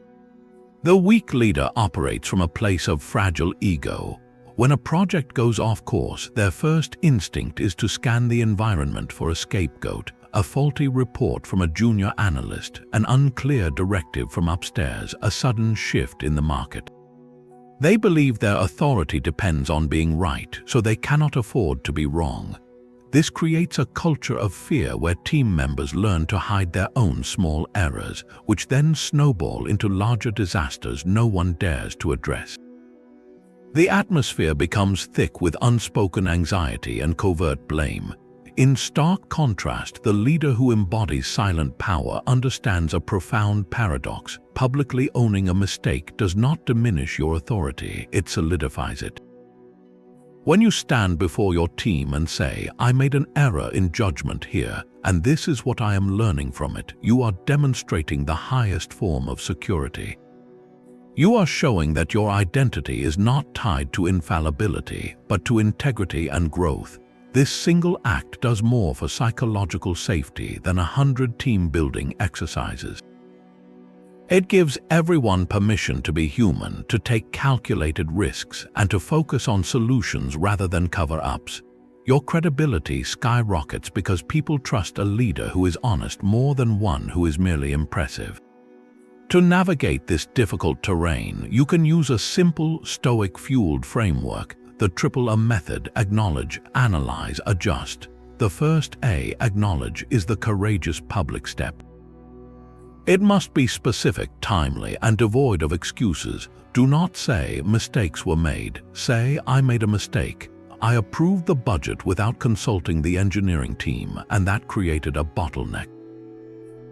The weak leader operates from a place of fragile ego. When a project goes off course, their first instinct is to scan the environment for a scapegoat, a faulty report from a junior analyst, an unclear directive from upstairs, a sudden shift in the market. They believe their authority depends on being right, so they cannot afford to be wrong. This creates a culture of fear where team members learn to hide their own small errors, which then snowball into larger disasters no one dares to address. The atmosphere becomes thick with unspoken anxiety and covert blame. In stark contrast, the leader who embodies silent power understands a profound paradox. Publicly owning a mistake does not diminish your authority, it solidifies it. When you stand before your team and say, I made an error in judgment here, and this is what I am learning from it, you are demonstrating the highest form of security. You are showing that your identity is not tied to infallibility, but to integrity and growth. This single act does more for psychological safety than 100 team-building exercises. It gives everyone permission to be human, to take calculated risks, and to focus on solutions rather than cover-ups. Your credibility skyrockets because people trust a leader who is honest more than one who is merely impressive. To navigate this difficult terrain, you can use a simple, Stoic-fueled framework. The triple A method: acknowledge, analyze, adjust. The first A, acknowledge, is the courageous public step. It must be specific, timely, and devoid of excuses. Do not say, mistakes were made. Say, I made a mistake. I approved the budget without consulting the engineering team, and that created a bottleneck.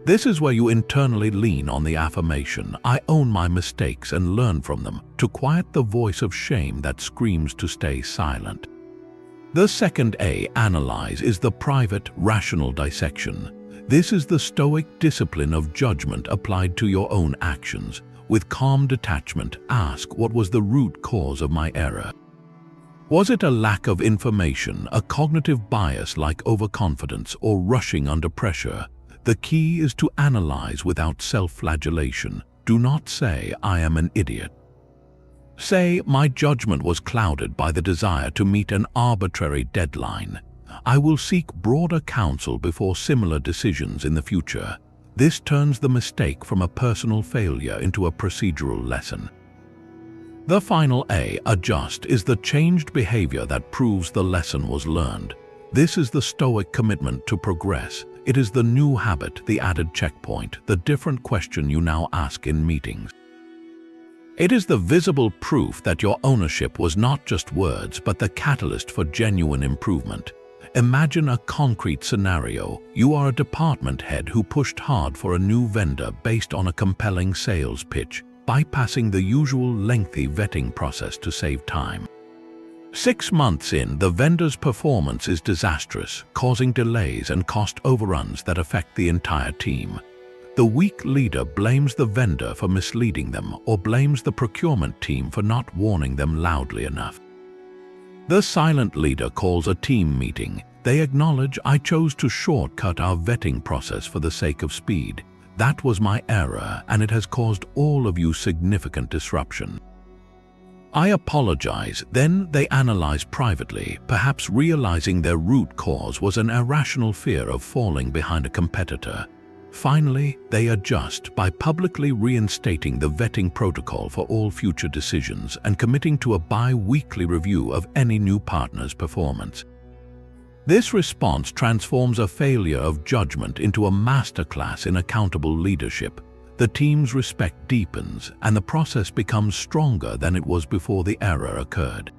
This is where you internally lean on the affirmation, I own my mistakes and learn from them, to quiet the voice of shame that screams to stay silent. The second A, analyze, is the private, rational dissection. This is the Stoic discipline of judgment applied to your own actions. With calm detachment, ask, what was the root cause of my error? Was it a lack of information, a cognitive bias like overconfidence, or rushing under pressure? The key is to analyze without self-flagellation. Do not say, I am an idiot. Say, my judgment was clouded by the desire to meet an arbitrary deadline. I will seek broader counsel before similar decisions in the future. This turns the mistake from a personal failure into a procedural lesson. The final A, adjust, is the changed behavior that proves the lesson was learned. This is the Stoic commitment to progress. It is the new habit, the added checkpoint, the different question you now ask in meetings. It is the visible proof that your ownership was not just words, but the catalyst for genuine improvement. Imagine a concrete scenario. You are a department head who pushed hard for a new vendor based on a compelling sales pitch, bypassing the usual lengthy vetting process to save time. 6 months in, the vendor's performance is disastrous, causing delays and cost overruns that affect the entire team. The weak leader blames the vendor for misleading them or blames the procurement team for not warning them loudly enough. The silent leader calls a team meeting. They acknowledge, "I chose to shortcut our vetting process for the sake of speed. That was my error, and it has caused all of you significant disruption. I apologize." Then they analyze privately, perhaps realizing their root cause was an irrational fear of falling behind a competitor. Finally, they adjust by publicly reinstating the vetting protocol for all future decisions and committing to a bi-weekly review of any new partner's performance. This response transforms a failure of judgment into a masterclass in accountable leadership. The team's respect deepens, and the process becomes stronger than it was before the error occurred.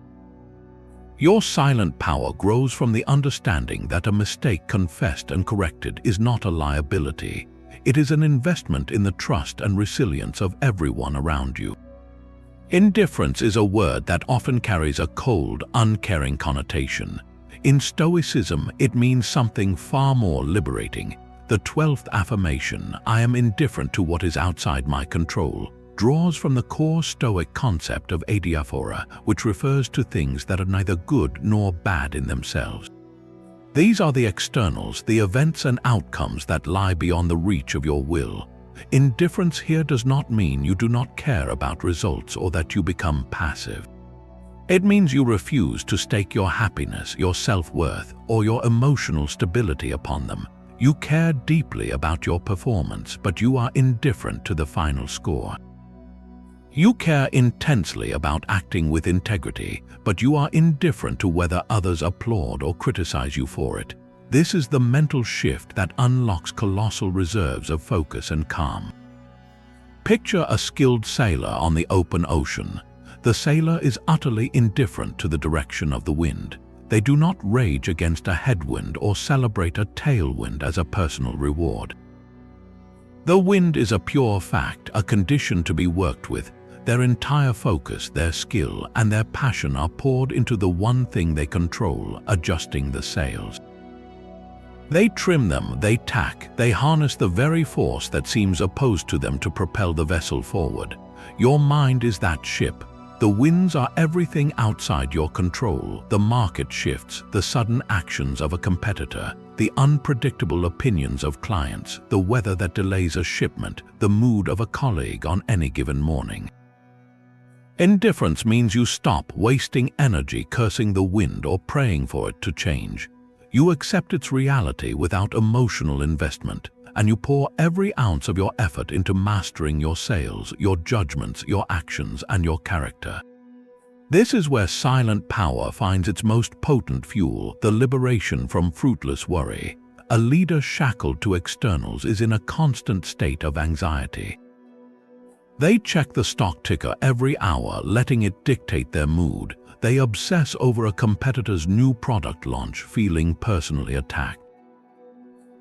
Your silent power grows from the understanding that a mistake confessed and corrected is not a liability. It is an investment in the trust and resilience of everyone around you. Indifference is a word that often carries a cold, uncaring connotation. In Stoicism, it means something far more liberating. The 12th affirmation, "I am indifferent to what is outside my control," draws from the core Stoic concept of adiaphora, which refers to things that are neither good nor bad in themselves. These are the externals, the events and outcomes that lie beyond the reach of your will. Indifference here does not mean you do not care about results or that you become passive. It means you refuse to stake your happiness, your self-worth, or your emotional stability upon them. You care deeply about your performance, but you are indifferent to the final score. You care intensely about acting with integrity, but you are indifferent to whether others applaud or criticize you for it. This is the mental shift that unlocks colossal reserves of focus and calm. Picture a skilled sailor on the open ocean. The sailor is utterly indifferent to the direction of the wind. They do not rage against a headwind or celebrate a tailwind as a personal reward. The wind is a pure fact, a condition to be worked with. Their entire focus, their skill, and their passion are poured into the one thing they control, adjusting the sails. They trim them, they tack, they harness the very force that seems opposed to them to propel the vessel forward. Your mind is that ship. The winds are everything outside your control, the market shifts, the sudden actions of a competitor, the unpredictable opinions of clients, the weather that delays a shipment, the mood of a colleague on any given morning. Indifference means you stop wasting energy cursing the wind or praying for it to change. You accept its reality without emotional investment, and you pour every ounce of your effort into mastering your sails, your judgments, your actions, and your character. This is where silent power finds its most potent fuel, the liberation from fruitless worry. A leader shackled to externals is in a constant state of anxiety. They check the stock ticker every hour, letting it dictate their mood. They obsess over a competitor's new product launch, feeling personally attacked.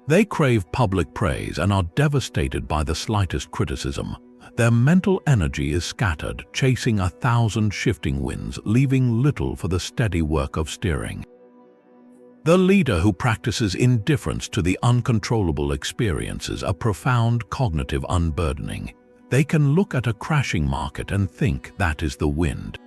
They crave public praise and are devastated by the slightest criticism. Their mental energy is scattered, chasing 1,000 shifting winds, leaving little for the steady work of steering. The leader who practices indifference to the uncontrollable experiences a profound cognitive unburdening. They can look at a crashing market and think that is the wind.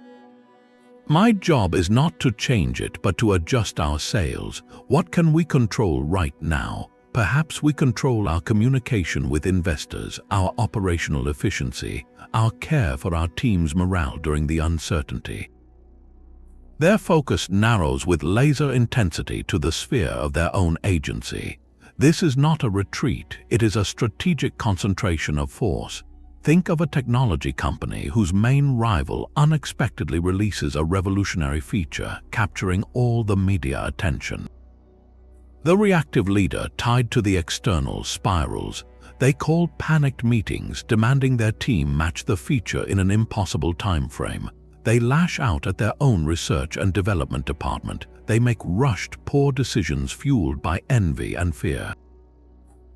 My job is not to change it, but to adjust our sails. What can we control right now? Perhaps we control our communication with investors, our operational efficiency, our care for our team's morale during the uncertainty. Their focus narrows with laser intensity to the sphere of their own agency. This is not a retreat, it is a strategic concentration of force. Think of a technology company whose main rival unexpectedly releases a revolutionary feature, capturing all the media attention. The reactive leader tied to the external spirals. They call panicked meetings, demanding their team match the feature in an impossible time frame. They lash out at their own research and development department. They make rushed, poor decisions fueled by envy and fear.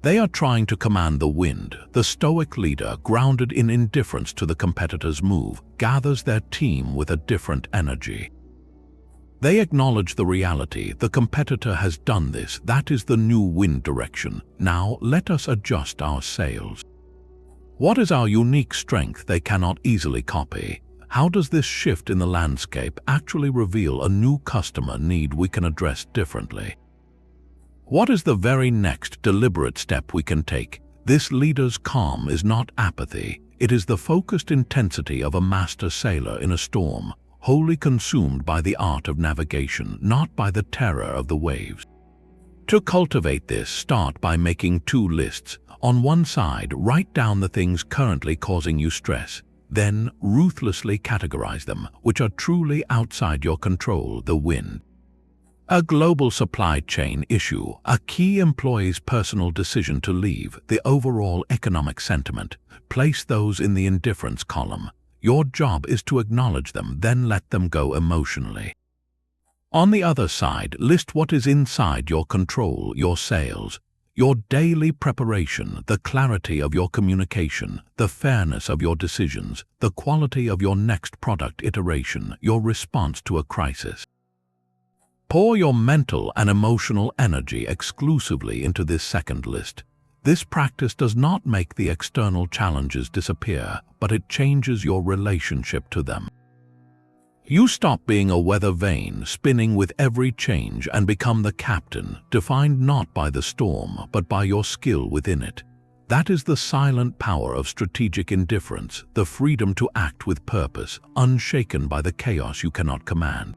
They are trying to command the wind. The Stoic leader, grounded in indifference to the competitor's move, gathers their team with a different energy. They acknowledge the reality. The competitor has done this. That is the new wind direction. Now let us adjust our sails. What is our unique strength they cannot easily copy? How does this shift in the landscape actually reveal a new customer need we can address differently? What is the very next deliberate step we can take? This leader's calm is not apathy. It is the focused intensity of a master sailor in a storm, wholly consumed by the art of navigation, not by the terror of the waves. To cultivate this, start by making two lists. On one side, write down the things currently causing you stress. Then, ruthlessly categorize them, which are truly outside your control, the wind. A global supply chain issue, a key employee's personal decision to leave, the overall economic sentiment. Place those in the indifference column. Your job is to acknowledge them, then let them go emotionally. On the other side, list what is inside your control, your sales, your daily preparation, the clarity of your communication, the fairness of your decisions, the quality of your next product iteration, your response to a crisis. Pour your mental and emotional energy exclusively into this second list. This practice does not make the external challenges disappear, but it changes your relationship to them. You stop being a weather vane, spinning with every change, and become the captain, defined not by the storm, but by your skill within it. That is the silent power of strategic indifference, the freedom to act with purpose, unshaken by the chaos you cannot command.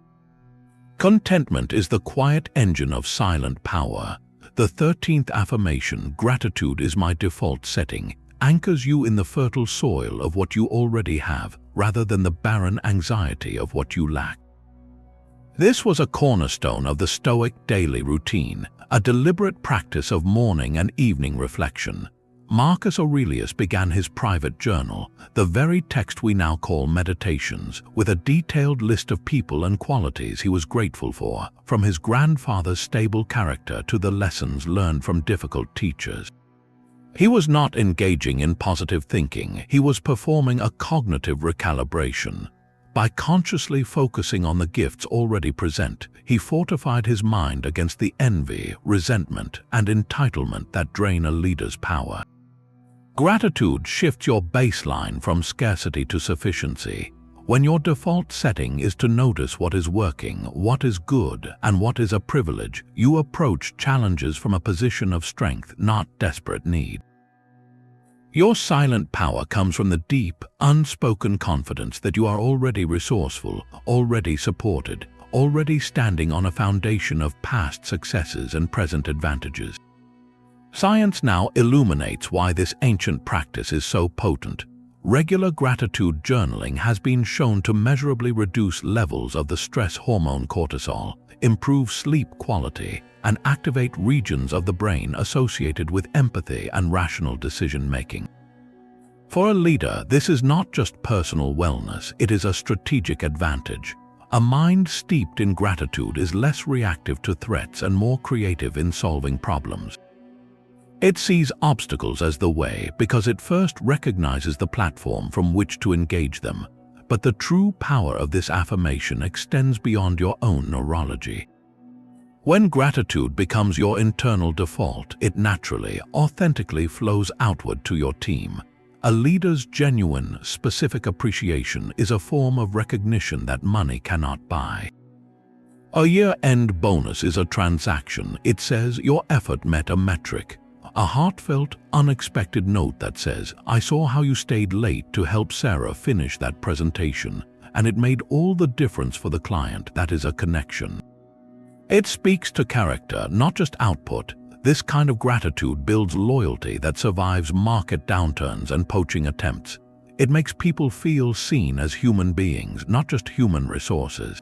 Contentment is the quiet engine of silent power. The 13th affirmation, gratitude is my default setting, anchors you in the fertile soil of what you already have, rather than the barren anxiety of what you lack. This was a cornerstone of the Stoic daily routine, a deliberate practice of morning and evening reflection. Marcus Aurelius began his private journal, the very text we now call meditations, with a detailed list of people and qualities he was grateful for, from his grandfather's stable character to the lessons learned from difficult teachers. He was not engaging in positive thinking, he was performing a cognitive recalibration. By consciously focusing on the gifts already present, he fortified his mind against the envy, resentment, and entitlement that drain a leader's power. Gratitude shifts your baseline from scarcity to sufficiency. When your default setting is to notice what is working, what is good, and what is a privilege, you approach challenges from a position of strength, not desperate need. Your silent power comes from the deep, unspoken confidence that you are already resourceful, already supported, already standing on a foundation of past successes and present advantages. Science now illuminates why this ancient practice is so potent. Regular gratitude journaling has been shown to measurably reduce levels of the stress hormone cortisol, improve sleep quality, and activate regions of the brain associated with empathy and rational decision-making. For a leader, this is not just personal wellness, it is a strategic advantage. A mind steeped in gratitude is less reactive to threats and more creative in solving problems. It sees obstacles as the way because it first recognizes the platform from which to engage them. But the true power of this affirmation extends beyond your own neurology. When gratitude becomes your internal default, it naturally, authentically flows outward to your team. A leader's genuine, specific appreciation is a form of recognition that money cannot buy. A year-end bonus is a transaction. It says your effort met a metric. A heartfelt, unexpected note that says, I saw how you stayed late to help Sarah finish that presentation, and it made all the difference for the client. That is a connection. It speaks to character, not just output. This kind of gratitude builds loyalty that survives market downturns and poaching attempts. It makes people feel seen as human beings, not just human resources.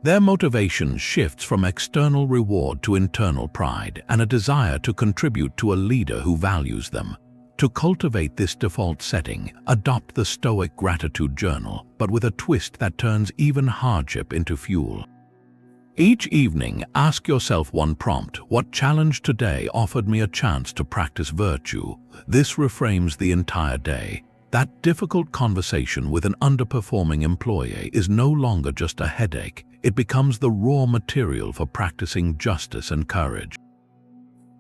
Their motivation shifts from external reward to internal pride and a desire to contribute to a leader who values them. To cultivate this default setting, adopt the Stoic Gratitude Journal, but with a twist that turns even hardship into fuel. Each evening, ask yourself one prompt: what challenge today offered me a chance to practice virtue? This reframes the entire day. That difficult conversation with an underperforming employee is no longer just a headache. It becomes the raw material for practicing justice and courage.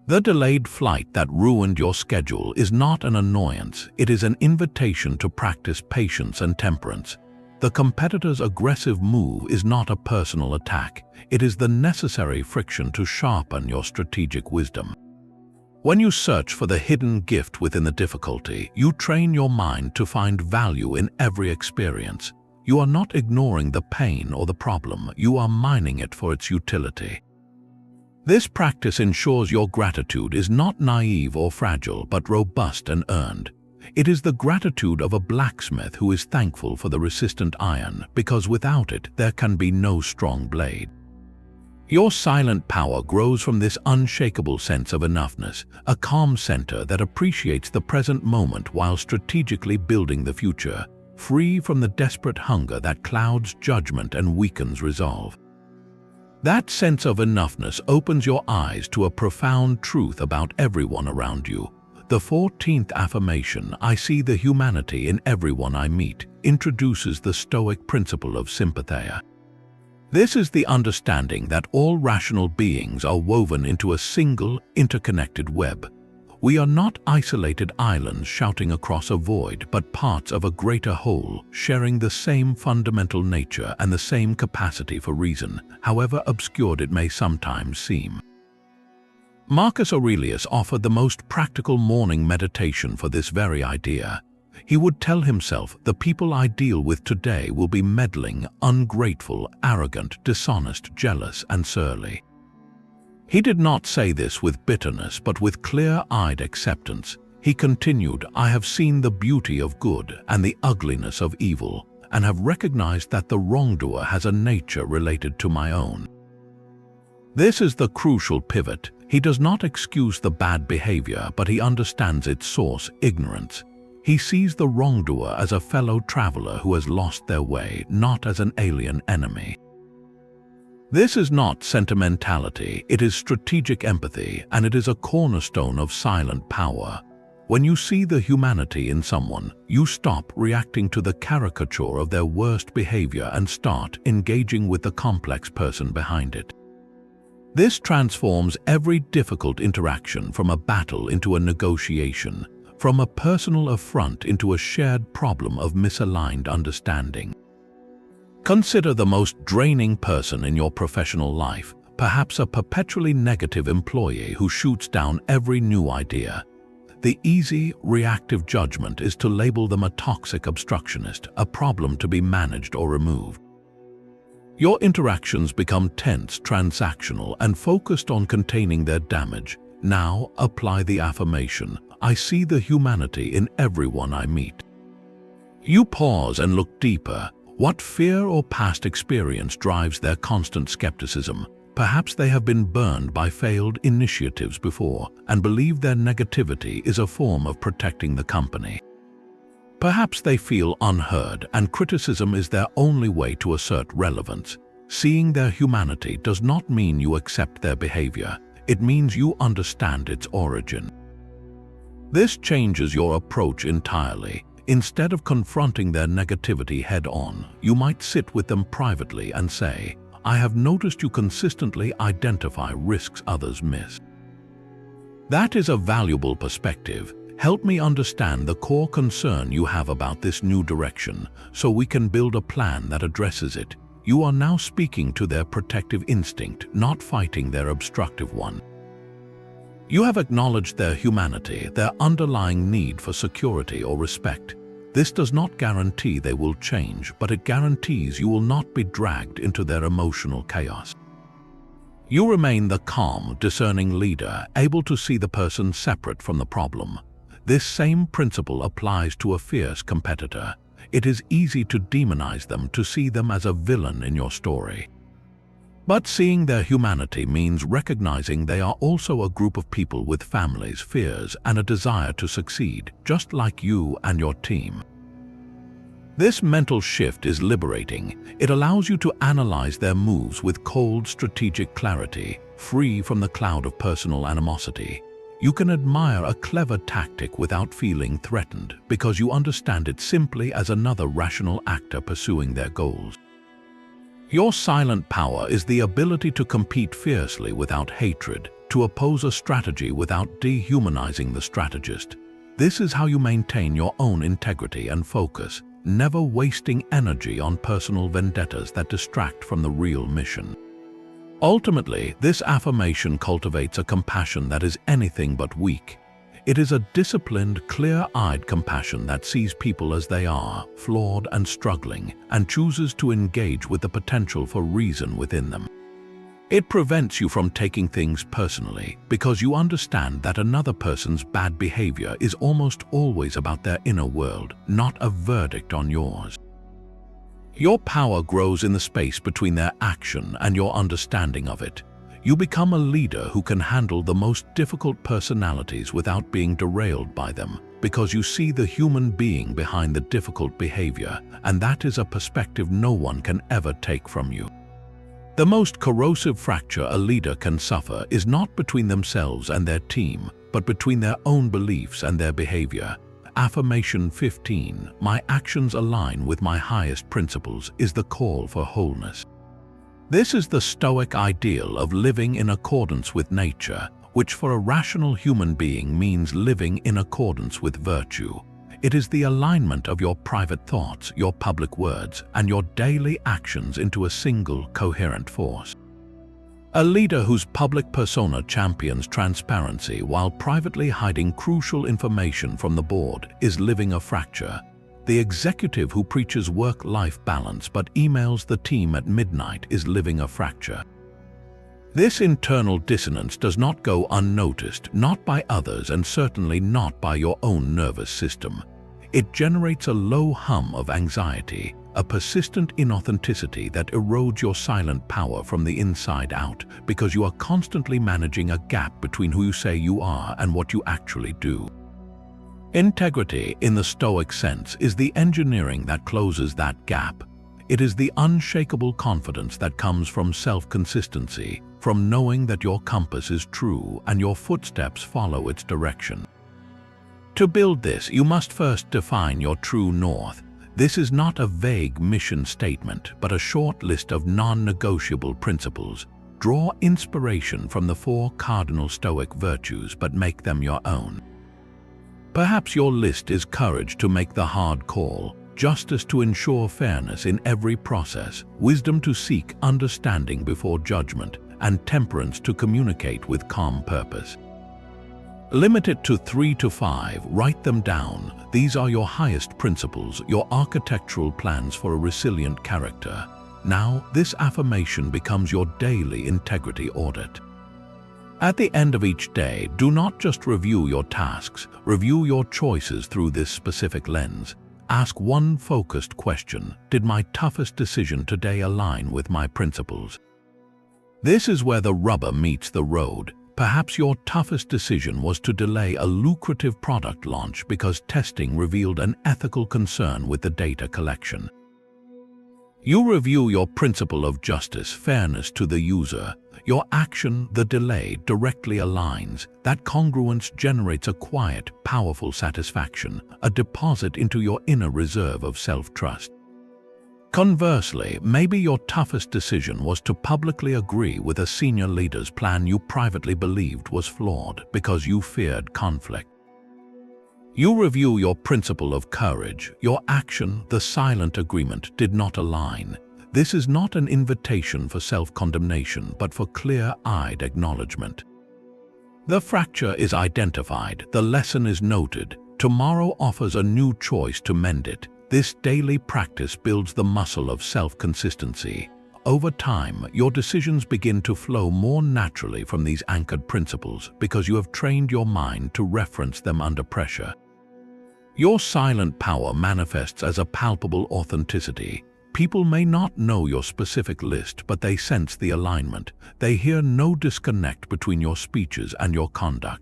The delayed flight that ruined your schedule is not an annoyance, it is an invitation to practice patience and temperance. The competitor's aggressive move is not a personal attack, it is the necessary friction to sharpen your strategic wisdom. When you search for the hidden gift within the difficulty, you train your mind to find value in every experience. You are not ignoring the pain or the problem, you are mining it for its utility. This practice ensures your gratitude is not naive or fragile, but robust and earned. It is the gratitude of a blacksmith who is thankful for the resistant iron, because without it there can be no strong blade. Your silent power grows from this unshakable sense of enoughness, a calm center that appreciates the present moment while strategically building the future, free from the desperate hunger that clouds judgment and weakens resolve. That sense of enoughness opens your eyes to a profound truth about everyone around you. The 14th affirmation, "I see the humanity in everyone I meet," introduces the Stoic principle of sympatheia. This is the understanding that all rational beings are woven into a single, interconnected web. We are not isolated islands shouting across a void, but parts of a greater whole, sharing the same fundamental nature and the same capacity for reason, however obscured it may sometimes seem. Marcus Aurelius offered the most practical morning meditation for this very idea. He would tell himself, "The people I deal with today will be meddling, ungrateful, arrogant, dishonest, jealous, and surly." He did not say this with bitterness, but with clear-eyed acceptance. He continued, "I have seen the beauty of good and the ugliness of evil, and have recognized that the wrongdoer has a nature related to my own." This is the crucial pivot. He does not excuse the bad behavior, but he understands its source, ignorance. He sees the wrongdoer as a fellow traveler who has lost their way, not as an alien enemy. This is not sentimentality, it is strategic empathy, and it is a cornerstone of silent power. When you see the humanity in someone, you stop reacting to the caricature of their worst behavior and start engaging with the complex person behind it. This transforms every difficult interaction from a battle into a negotiation, from a personal affront into a shared problem of misaligned understanding. Consider the most draining person in your professional life, perhaps a perpetually negative employee who shoots down every new idea. The easy, reactive judgment is to label them a toxic obstructionist, a problem to be managed or removed. Your interactions become tense, transactional, and focused on containing their damage. Now apply the affirmation, "I see the humanity in everyone I meet." You pause and look deeper. What fear or past experience drives their constant skepticism? Perhaps they have been burned by failed initiatives before and believe their negativity is a form of protecting the company. Perhaps they feel unheard and criticism is their only way to assert relevance. Seeing their humanity does not mean you accept their behavior. It means you understand its origin. This changes your approach entirely. Instead of confronting their negativity head-on, you might sit with them privately and say, "I have noticed you consistently identify risks others miss. That is a valuable perspective. Help me understand the core concern you have about this new direction, so we can build a plan that addresses it." You are now speaking to their protective instinct, not fighting their obstructive one. You have acknowledged their humanity, their underlying need for security or respect. This does not guarantee they will change, but it guarantees you will not be dragged into their emotional chaos. You remain the calm, discerning leader, able to see the person separate from the problem. This same principle applies to a fierce competitor. It is easy to demonize them, to see them as a villain in your story. But seeing their humanity means recognizing they are also a group of people with families, fears, and a desire to succeed, just like you and your team. This mental shift is liberating. It allows you to analyze their moves with cold, strategic clarity, free from the cloud of personal animosity. You can admire a clever tactic without feeling threatened because you understand it simply as another rational actor pursuing their goals. Your silent power is the ability to compete fiercely without hatred, to oppose a strategy without dehumanizing the strategist. This is how you maintain your own integrity and focus, never wasting energy on personal vendettas that distract from the real mission. Ultimately, this affirmation cultivates a compassion that is anything but weak. It is a disciplined, clear-eyed compassion that sees people as they are, flawed and struggling, and chooses to engage with the potential for reason within them. It prevents you from taking things personally because you understand that another person's bad behavior is almost always about their inner world, not a verdict on yours. Your power grows in the space between their action and your understanding of it. You become a leader who can handle the most difficult personalities without being derailed by them, because you see the human being behind the difficult behavior, and that is a perspective no one can ever take from you. The most corrosive fracture a leader can suffer is not between themselves and their team, but between their own beliefs and their behavior. Affirmation 15, my actions align with my highest principles, is the call for wholeness. This is the Stoic ideal of living in accordance with nature, which for a rational human being means living in accordance with virtue. It is the alignment of your private thoughts, your public words, and your daily actions into a single, coherent force. A leader whose public persona champions transparency while privately hiding crucial information from the board is living a fracture. The executive who preaches work-life balance but emails the team at midnight is living a fracture. This internal dissonance does not go unnoticed, not by others and certainly not by your own nervous system. It generates a low hum of anxiety, a persistent inauthenticity that erodes your silent power from the inside out because you are constantly managing a gap between who you say you are and what you actually do. Integrity, in the Stoic sense, is the engineering that closes that gap. It is the unshakable confidence that comes from self-consistency, from knowing that your compass is true and your footsteps follow its direction. To build this, you must first define your true north. This is not a vague mission statement, but a short list of non-negotiable principles. Draw inspiration from the 4 cardinal Stoic virtues, but make them your own. Perhaps your list is courage to make the hard call, justice to ensure fairness in every process, wisdom to seek understanding before judgment, and temperance to communicate with calm purpose. Limit it to 3 to 5, write them down. These are your highest principles, your architectural plans for a resilient character. Now, this affirmation becomes your daily integrity audit. At the end of each day, do not just review your tasks, review your choices through this specific lens. Ask one focused question: did my toughest decision today align with my principles? This is where the rubber meets the road. Perhaps your toughest decision was to delay a lucrative product launch because testing revealed an ethical concern with the data collection. You review your principle of justice, fairness to the user. Your action, the delay, directly aligns. That congruence generates a quiet, powerful satisfaction, a deposit into your inner reserve of self-trust. Conversely, maybe your toughest decision was to publicly agree with a senior leader's plan you privately believed was flawed because you feared conflict. You review your principle of courage. Your action, the silent agreement, did not align. This is not an invitation for self-condemnation, but for clear-eyed acknowledgement. The fracture is identified, the lesson is noted. Tomorrow offers a new choice to mend it. This daily practice builds the muscle of self-consistency. Over time, your decisions begin to flow more naturally from these anchored principles because you have trained your mind to reference them under pressure. Your silent power manifests as a palpable authenticity. People may not know your specific list, but they sense the alignment. They hear no disconnect between your speeches and your conduct.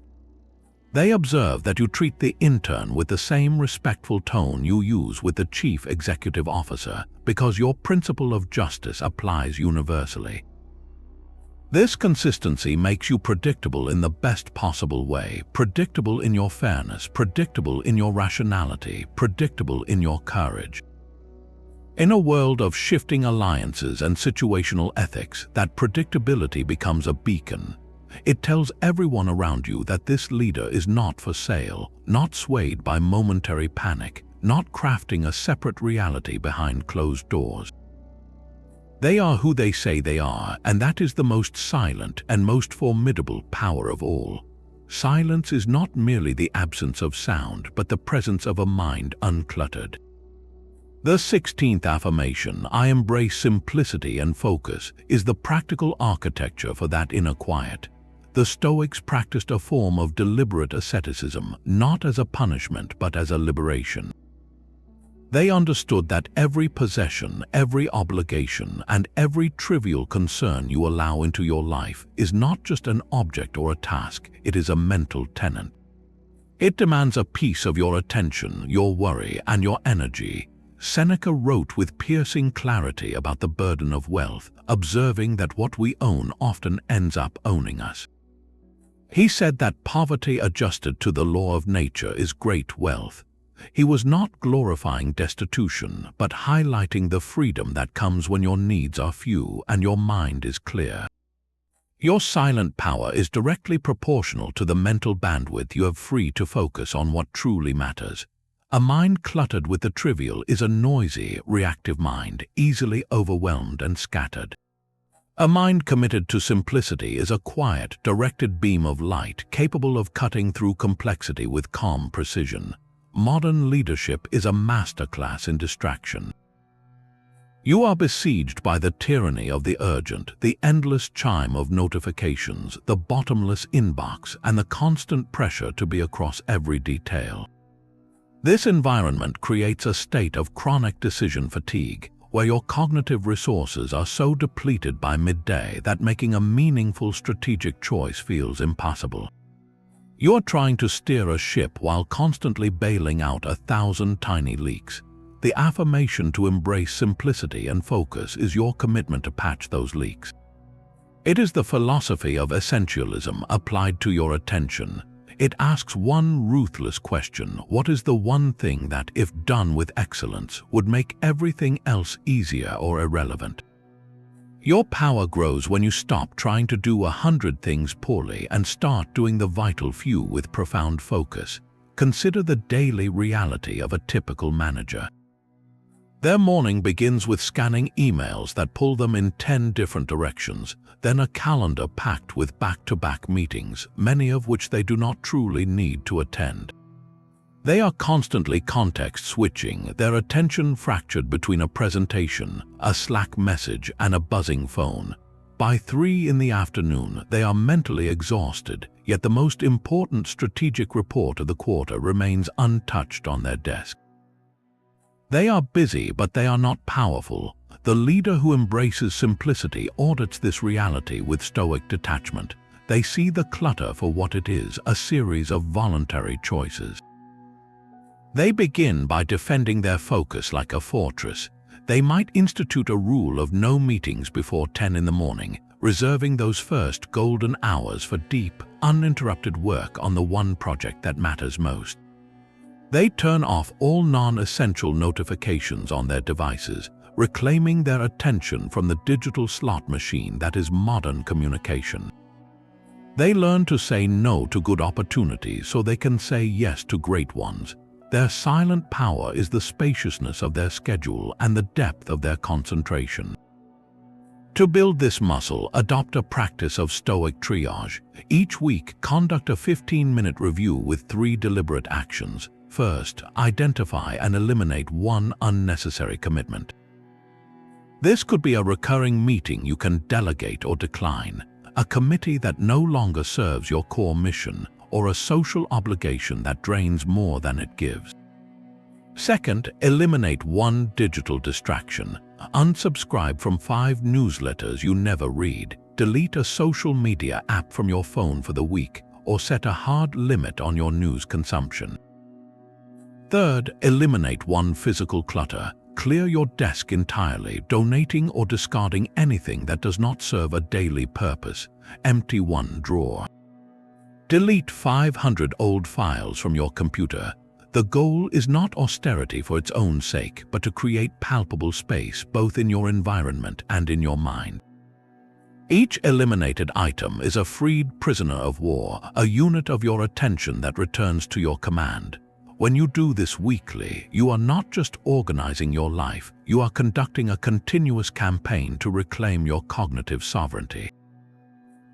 They observe that you treat the intern with the same respectful tone you use with the chief executive officer, because your principle of justice applies universally. This consistency makes you predictable in the best possible way, predictable in your fairness, predictable in your rationality, predictable in your courage. In a world of shifting alliances and situational ethics, that predictability becomes a beacon. It tells everyone around you that this leader is not for sale, not swayed by momentary panic, not crafting a separate reality behind closed doors. They are who they say they are, and that is the most silent and most formidable power of all. Silence is not merely the absence of sound, but the presence of a mind uncluttered. The 16th affirmation, I embrace simplicity and focus, is the practical architecture for that inner quiet. The Stoics practiced a form of deliberate asceticism, not as a punishment but as a liberation. They understood that every possession, every obligation, and every trivial concern you allow into your life is not just an object or a task, it is a mental tenant. It demands a piece of your attention, your worry, and your energy. Seneca wrote with piercing clarity about the burden of wealth, observing that what we own often ends up owning us. He said that poverty adjusted to the law of nature is great wealth. He was not glorifying destitution, but highlighting the freedom that comes when your needs are few and your mind is clear. Your silent power is directly proportional to the mental bandwidth you have free to focus on what truly matters. A mind cluttered with the trivial is a noisy, reactive mind, easily overwhelmed and scattered. A mind committed to simplicity is a quiet, directed beam of light capable of cutting through complexity with calm precision. Modern leadership is a masterclass in distraction. You are besieged by the tyranny of the urgent, the endless chime of notifications, the bottomless inbox, and the constant pressure to be across every detail. This environment creates a state of chronic decision fatigue, where your cognitive resources are so depleted by midday that making a meaningful strategic choice feels impossible. You're trying to steer a ship while constantly bailing out 1,000 tiny leaks. The affirmation to embrace simplicity and focus is your commitment to patch those leaks. It is the philosophy of essentialism applied to your attention. It asks one ruthless question: what is the one thing that, if done with excellence, would make everything else easier or irrelevant? Your power grows when you stop trying to do 100 things poorly and start doing the vital few with profound focus. Consider the daily reality of a typical manager. Their morning begins with scanning emails that pull them in 10 different directions, then a calendar packed with back-to-back meetings, many of which they do not truly need to attend. They are constantly context-switching, their attention fractured between a presentation, a Slack message, and a buzzing phone. By 3 in the afternoon, they are mentally exhausted, yet the most important strategic report of the quarter remains untouched on their desk. They are busy, but they are not powerful. The leader who embraces simplicity audits this reality with stoic detachment. They see the clutter for what it is, a series of voluntary choices. They begin by defending their focus like a fortress. They might institute a rule of no meetings before 10 in the morning, reserving those first golden hours for deep, uninterrupted work on the one project that matters most. They turn off all non-essential notifications on their devices, reclaiming their attention from the digital slot machine that is modern communication. They learn to say no to good opportunities so they can say yes to great ones. Their silent power is the spaciousness of their schedule and the depth of their concentration. To build this muscle, adopt a practice of stoic triage. Each week, conduct a 15-minute review with 3 deliberate actions. First, identify and eliminate one unnecessary commitment. This could be a recurring meeting you can delegate or decline, a committee that no longer serves your core mission, or a social obligation that drains more than it gives. Second, eliminate one digital distraction. Unsubscribe from 5 newsletters you never read. Delete a social media app from your phone for the week, or set a hard limit on your news consumption. Third, eliminate one physical clutter. Clear your desk entirely, donating or discarding anything that does not serve a daily purpose. Empty one drawer. Delete 500 old files from your computer. The goal is not austerity for its own sake, but to create palpable space both in your environment and in your mind. Each eliminated item is a freed prisoner of war, a unit of your attention that returns to your command. When you do this weekly, you are not just organizing your life, you are conducting a continuous campaign to reclaim your cognitive sovereignty.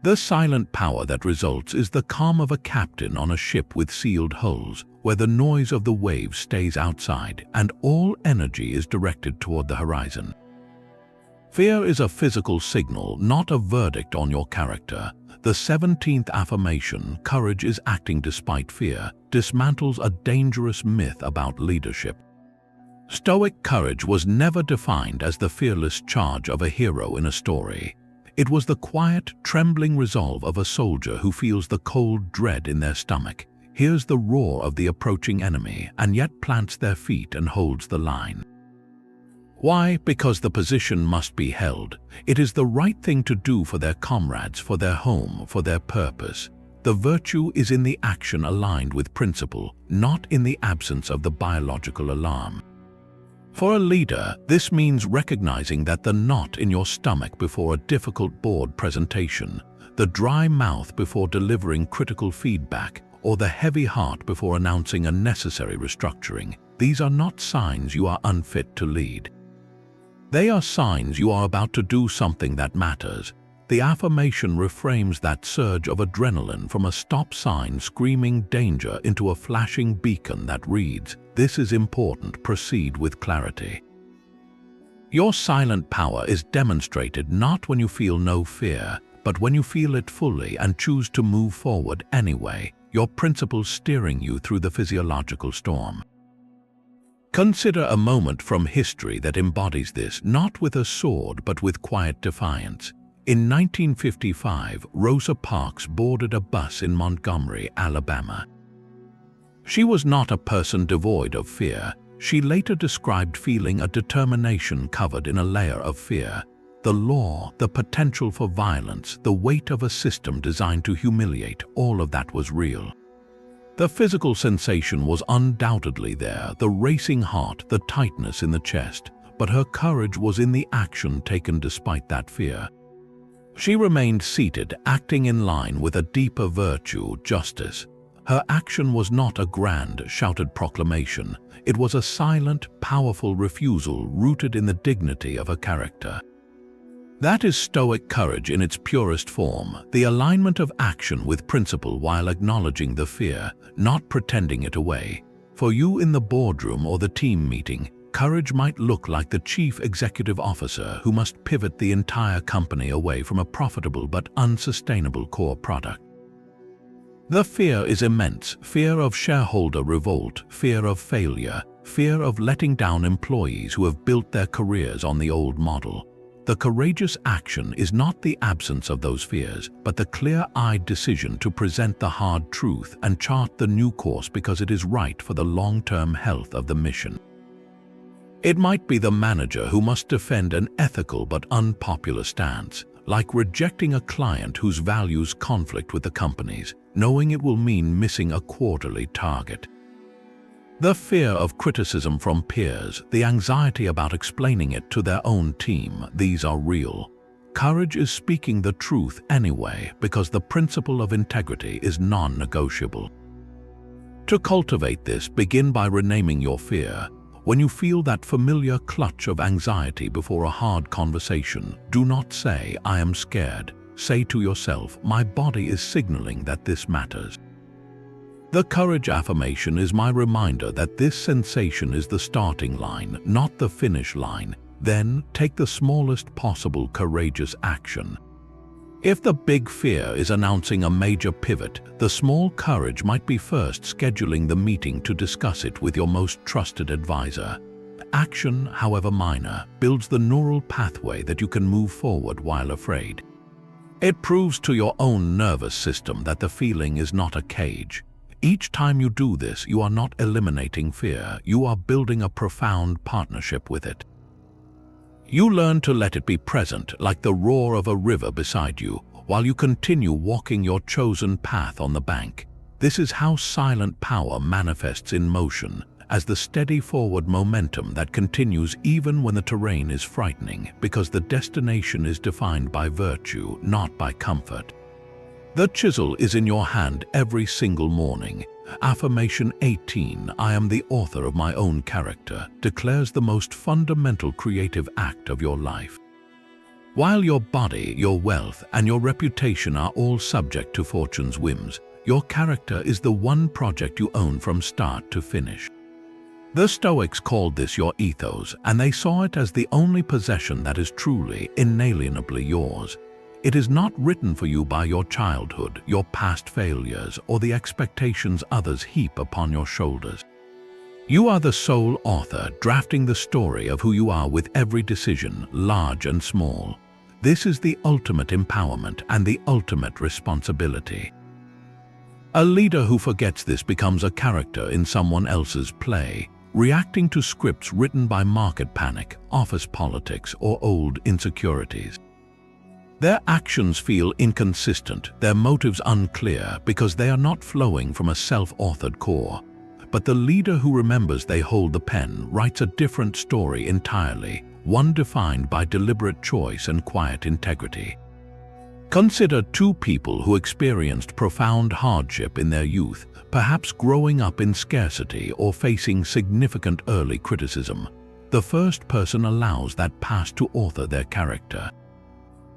The silent power that results is the calm of a captain on a ship with sealed hulls, where the noise of the waves stays outside and all energy is directed toward the horizon. Fear is a physical signal, not a verdict on your character. The 17th affirmation, courage is acting despite fear, dismantles a dangerous myth about leadership. Stoic courage was never defined as the fearless charge of a hero in a story. It was the quiet, trembling resolve of a soldier who feels the cold dread in their stomach, hears the roar of the approaching enemy, and yet plants their feet and holds the line. Why? Because the position must be held. It is the right thing to do for their comrades, for their home, for their purpose. The virtue is in the action aligned with principle, not in the absence of the biological alarm. For a leader, this means recognizing that the knot in your stomach before a difficult board presentation, the dry mouth before delivering critical feedback, or the heavy heart before announcing a necessary restructuring, these are not signs you are unfit to lead. They are signs you are about to do something that matters. The affirmation reframes that surge of adrenaline from a stop sign screaming danger into a flashing beacon that reads, "This is important, proceed with clarity." Your silent power is demonstrated not when you feel no fear, but when you feel it fully and choose to move forward anyway, your principles steering you through the physiological storm. Consider a moment from history that embodies this, not with a sword but with quiet defiance. In 1955, Rosa Parks boarded a bus in Montgomery, Alabama. She was not a person devoid of fear. She later described feeling a determination covered in a layer of fear. The law, the potential for violence, the weight of a system designed to humiliate, all of that was real. The physical sensation was undoubtedly there, the racing heart, the tightness in the chest, but her courage was in the action taken despite that fear. She remained seated, acting in line with a deeper virtue, justice. Her action was not a grand, shouted proclamation. It was a silent, powerful refusal rooted in the dignity of her character. That is Stoic courage in its purest form, the alignment of action with principle while acknowledging the fear, not pretending it away. For you in the boardroom or the team meeting, courage might look like the chief executive officer who must pivot the entire company away from a profitable but unsustainable core product. The fear is immense, fear of shareholder revolt, fear of failure, fear of letting down employees who have built their careers on the old model. The courageous action is not the absence of those fears, but the clear-eyed decision to present the hard truth and chart the new course because it is right for the long-term health of the mission. It might be the manager who must defend an ethical but unpopular stance, like rejecting a client whose values conflict with the company's, knowing it will mean missing a quarterly target. The fear of criticism from peers, the anxiety about explaining it to their own team, these are real. Courage is speaking the truth anyway because the principle of integrity is non-negotiable. To cultivate this, begin by renaming your fear. When you feel that familiar clutch of anxiety before a hard conversation, do not say, "I am scared." Say to yourself, "My body is signaling that this matters." The courage affirmation is my reminder that this sensation is the starting line, not the finish line. Then, take the smallest possible courageous action. If the big fear is announcing a major pivot, the small courage might be first scheduling the meeting to discuss it with your most trusted advisor. action, however minor, builds the neural pathway that you can move forward while afraid. It proves to your own nervous system that the feeling is not a cage. Each time you do this, you are not eliminating fear, you are building a profound partnership with it. You learn to let it be present, like the roar of a river beside you, while you continue walking your chosen path on the bank. This is how silent power manifests in motion, as the steady forward momentum that continues even when the terrain is frightening, because the destination is defined by virtue, not by comfort. The chisel is in your hand every single morning. Affirmation 18, I am the author of my own character, declares the most fundamental creative act of your life. While your body, your wealth, and your reputation are all subject to fortune's whims, your character is the one project you own from start to finish. The Stoics called this your ethos, and they saw it as the only possession that is truly, inalienably yours. It is not written for you by your childhood, your past failures, or the expectations others heap upon your shoulders. You are the sole author, drafting the story of who you are with every decision, large and small. This is the ultimate empowerment and the ultimate responsibility. A leader who forgets this becomes a character in someone else's play, reacting to scripts written by market panic, office politics, or old insecurities. Their actions feel inconsistent, their motives unclear, because they are not flowing from a self-authored core. But the leader who remembers they hold the pen writes a different story entirely, one defined by deliberate choice and quiet integrity. Consider two people who experienced profound hardship in their youth, perhaps growing up in scarcity or facing significant early criticism. The first person allows that past to author their character.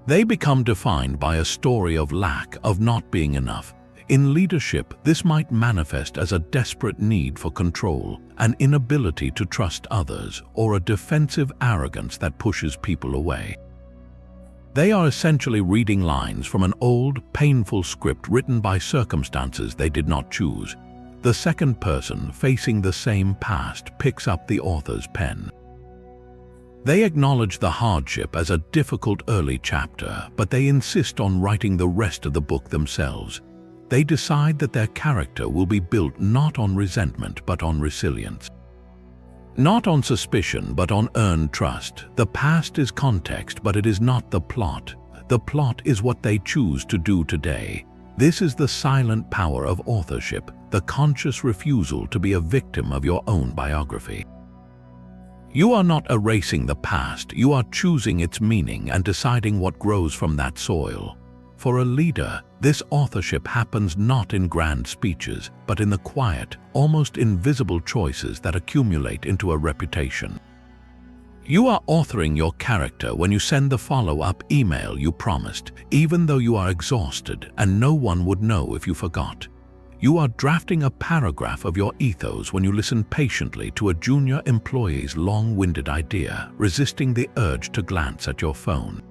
They become defined by a story of lack, of not being enough. In leadership, this might manifest as a desperate need for control, an inability to trust others, or a defensive arrogance that pushes people away. They are essentially reading lines from an old, painful script written by circumstances they did not choose. The second person, facing the same past, picks up the author's pen. They acknowledge the hardship as a difficult early chapter, but they insist on writing the rest of the book themselves. They decide that their character will be built not on resentment but on resilience. Not on suspicion but on earned trust. The past is context, but it is not the plot. The plot is what they choose to do today. This is the silent power of authorship, the conscious refusal to be a victim of your own biography. You are not erasing the past, you are choosing its meaning and deciding what grows from that soil. For a leader, this authorship happens not in grand speeches, but in the quiet, almost invisible choices that accumulate into a reputation. You are authoring your character when you send the follow-up email you promised, even though you are exhausted and no one would know if you forgot. You are drafting a paragraph of your ethos when you listen patiently to a junior employee's long-winded idea, resisting the urge to glance at your phone.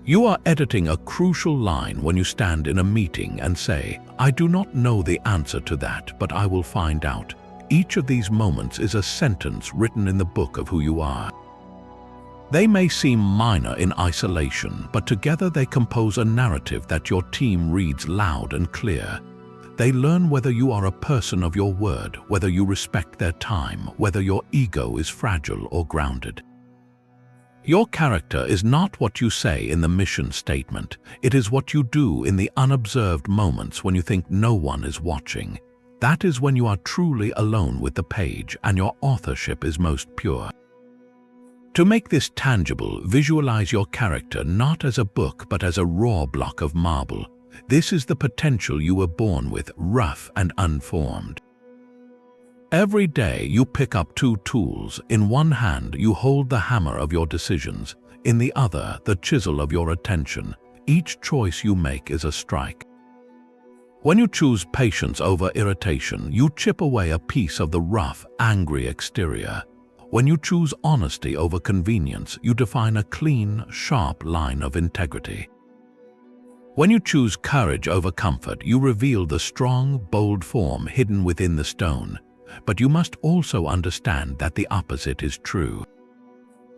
You are editing a crucial line when you stand in a meeting and say, "I do not know the answer to that, but I will find out." Each of these moments is a sentence written in the book of who you are. They may seem minor in isolation, but together they compose a narrative that your team reads loud and clear. They learn whether you are a person of your word, whether you respect their time, whether your ego is fragile or grounded. Your character is not what you say in the mission statement. It is what you do in the unobserved moments when you think no one is watching. That is when you are truly alone with the page and your authorship is most pure. To make this tangible, visualize your character not as a book but as a raw block of marble. This is the potential you were born with, rough and unformed. Every day you pick up two tools. In one hand you hold the hammer of your decisions, in the other the chisel of your attention. Each choice you make is a strike. When you choose patience over irritation, you chip away a piece of the rough, angry exterior. When you choose honesty over convenience, you define a clean, sharp line of integrity. When you choose courage over comfort, you reveal the strong, bold form hidden within the stone. but you must also understand that the opposite is true.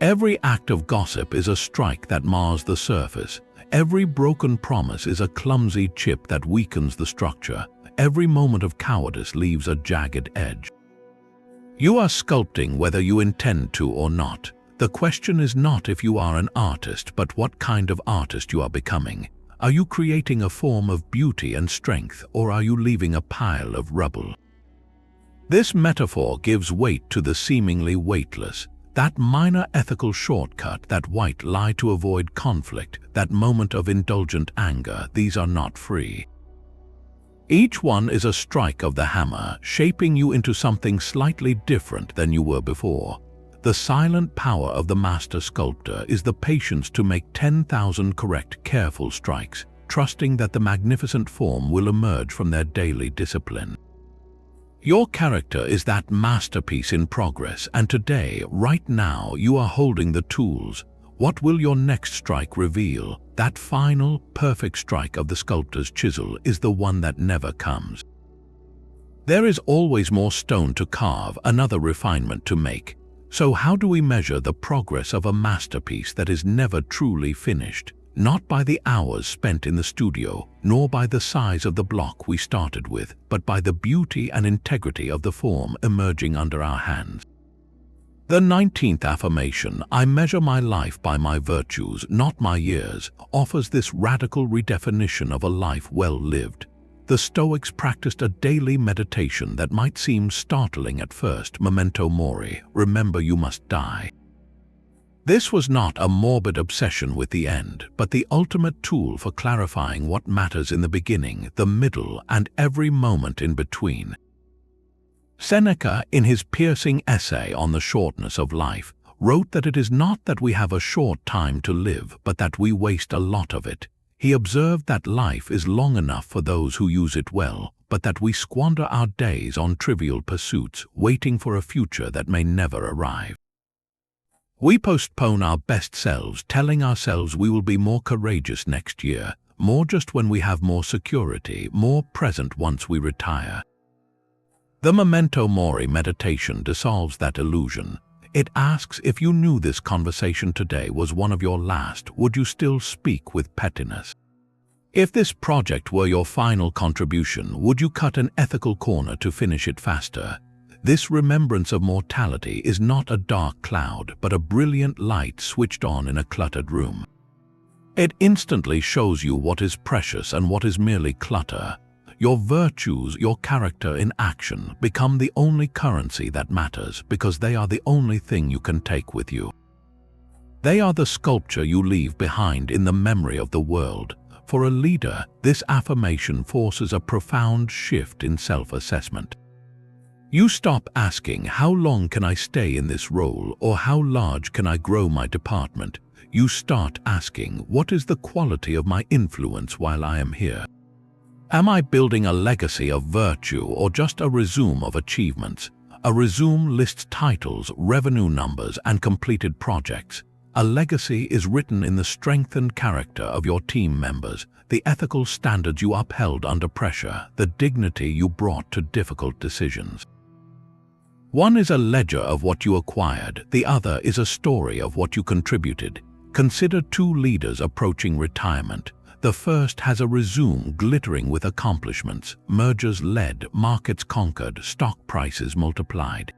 Every act of gossip is a strike that mars the surface. Every broken promise is a clumsy chip that weakens the structure. Every moment of cowardice leaves a jagged edge. You are sculpting whether you intend to or not. The question is not if you are an artist, but what kind of artist you are becoming. Are you creating a form of beauty and strength, or are you leaving a pile of rubble? This metaphor gives weight to the seemingly weightless. That minor ethical shortcut, that white lie to avoid conflict, that moment of indulgent anger, these are not free. Each one is a strike of the hammer, shaping you into something slightly different than you were before. The silent power of the master sculptor is the patience to make 10,000 correct, careful strikes, trusting that the magnificent form will emerge from their daily discipline. Your character is that masterpiece in progress, and today, right now, you are holding the tools. What will your next strike reveal? That final, perfect strike of the sculptor's chisel is the one that never comes. There is always more stone to carve, another refinement to make. So how do we measure the progress of a masterpiece that is never truly finished? Not by the hours spent in the studio, nor by the size of the block we started with, but by the beauty and integrity of the form emerging under our hands. The 19th affirmation, I measure my life by my virtues, not my years, offers this radical redefinition of a life well lived. The Stoics practiced a daily meditation that might seem startling at first, memento mori, remember you must die. This was not a morbid obsession with the end, but the ultimate tool for clarifying what matters in the beginning, the middle, and every moment in between. Seneca, in his piercing essay on the shortness of life, wrote that it is not that we have a short time to live, but that we waste a lot of it. He observed that life is long enough for those who use it well, but that we squander our days on trivial pursuits, waiting for a future that may never arrive. We postpone our best selves, telling ourselves we will be more courageous next year, more just when we have more security, more present once we retire. The memento mori meditation dissolves that illusion. It asks, if you knew this conversation today was one of your last, would you still speak with pettiness? If this project were your final contribution, would you cut an ethical corner to finish it faster? This remembrance of mortality is not a dark cloud, but a brilliant light switched on in a cluttered room. It instantly shows you what is precious and what is merely clutter. Your virtues, your character in action, become the only currency that matters because they are the only thing you can take with you. They are the sculpture you leave behind in the memory of the world. For a leader, this affirmation forces a profound shift in self-assessment. You stop asking, how long can I stay in this role, or how large can I grow my department? You start asking, what is the quality of my influence while I am here? Am I building a legacy of virtue or just a resume of achievements? A resume lists titles, revenue numbers, and completed projects. A legacy is written in the strengthened character of your team members, the ethical standards you upheld under pressure, the dignity you brought to difficult decisions. One is a ledger of what you acquired, the other is a story of what you contributed. Consider two leaders approaching retirement. The first has a resume glittering with accomplishments, mergers led, markets conquered, stock prices multiplied.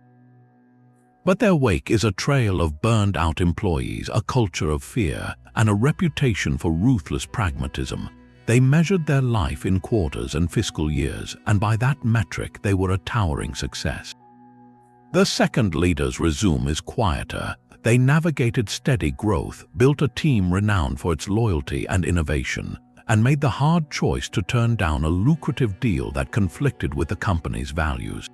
But their wake is a trail of burned-out employees, a culture of fear, and a reputation for ruthless pragmatism. They measured their life in quarters and fiscal years, and by that metric they were a towering success. The second leader's resume is quieter. They navigated steady growth, built a team renowned for its loyalty and innovation, and made the hard choice to turn down a lucrative deal that conflicted with the company's values.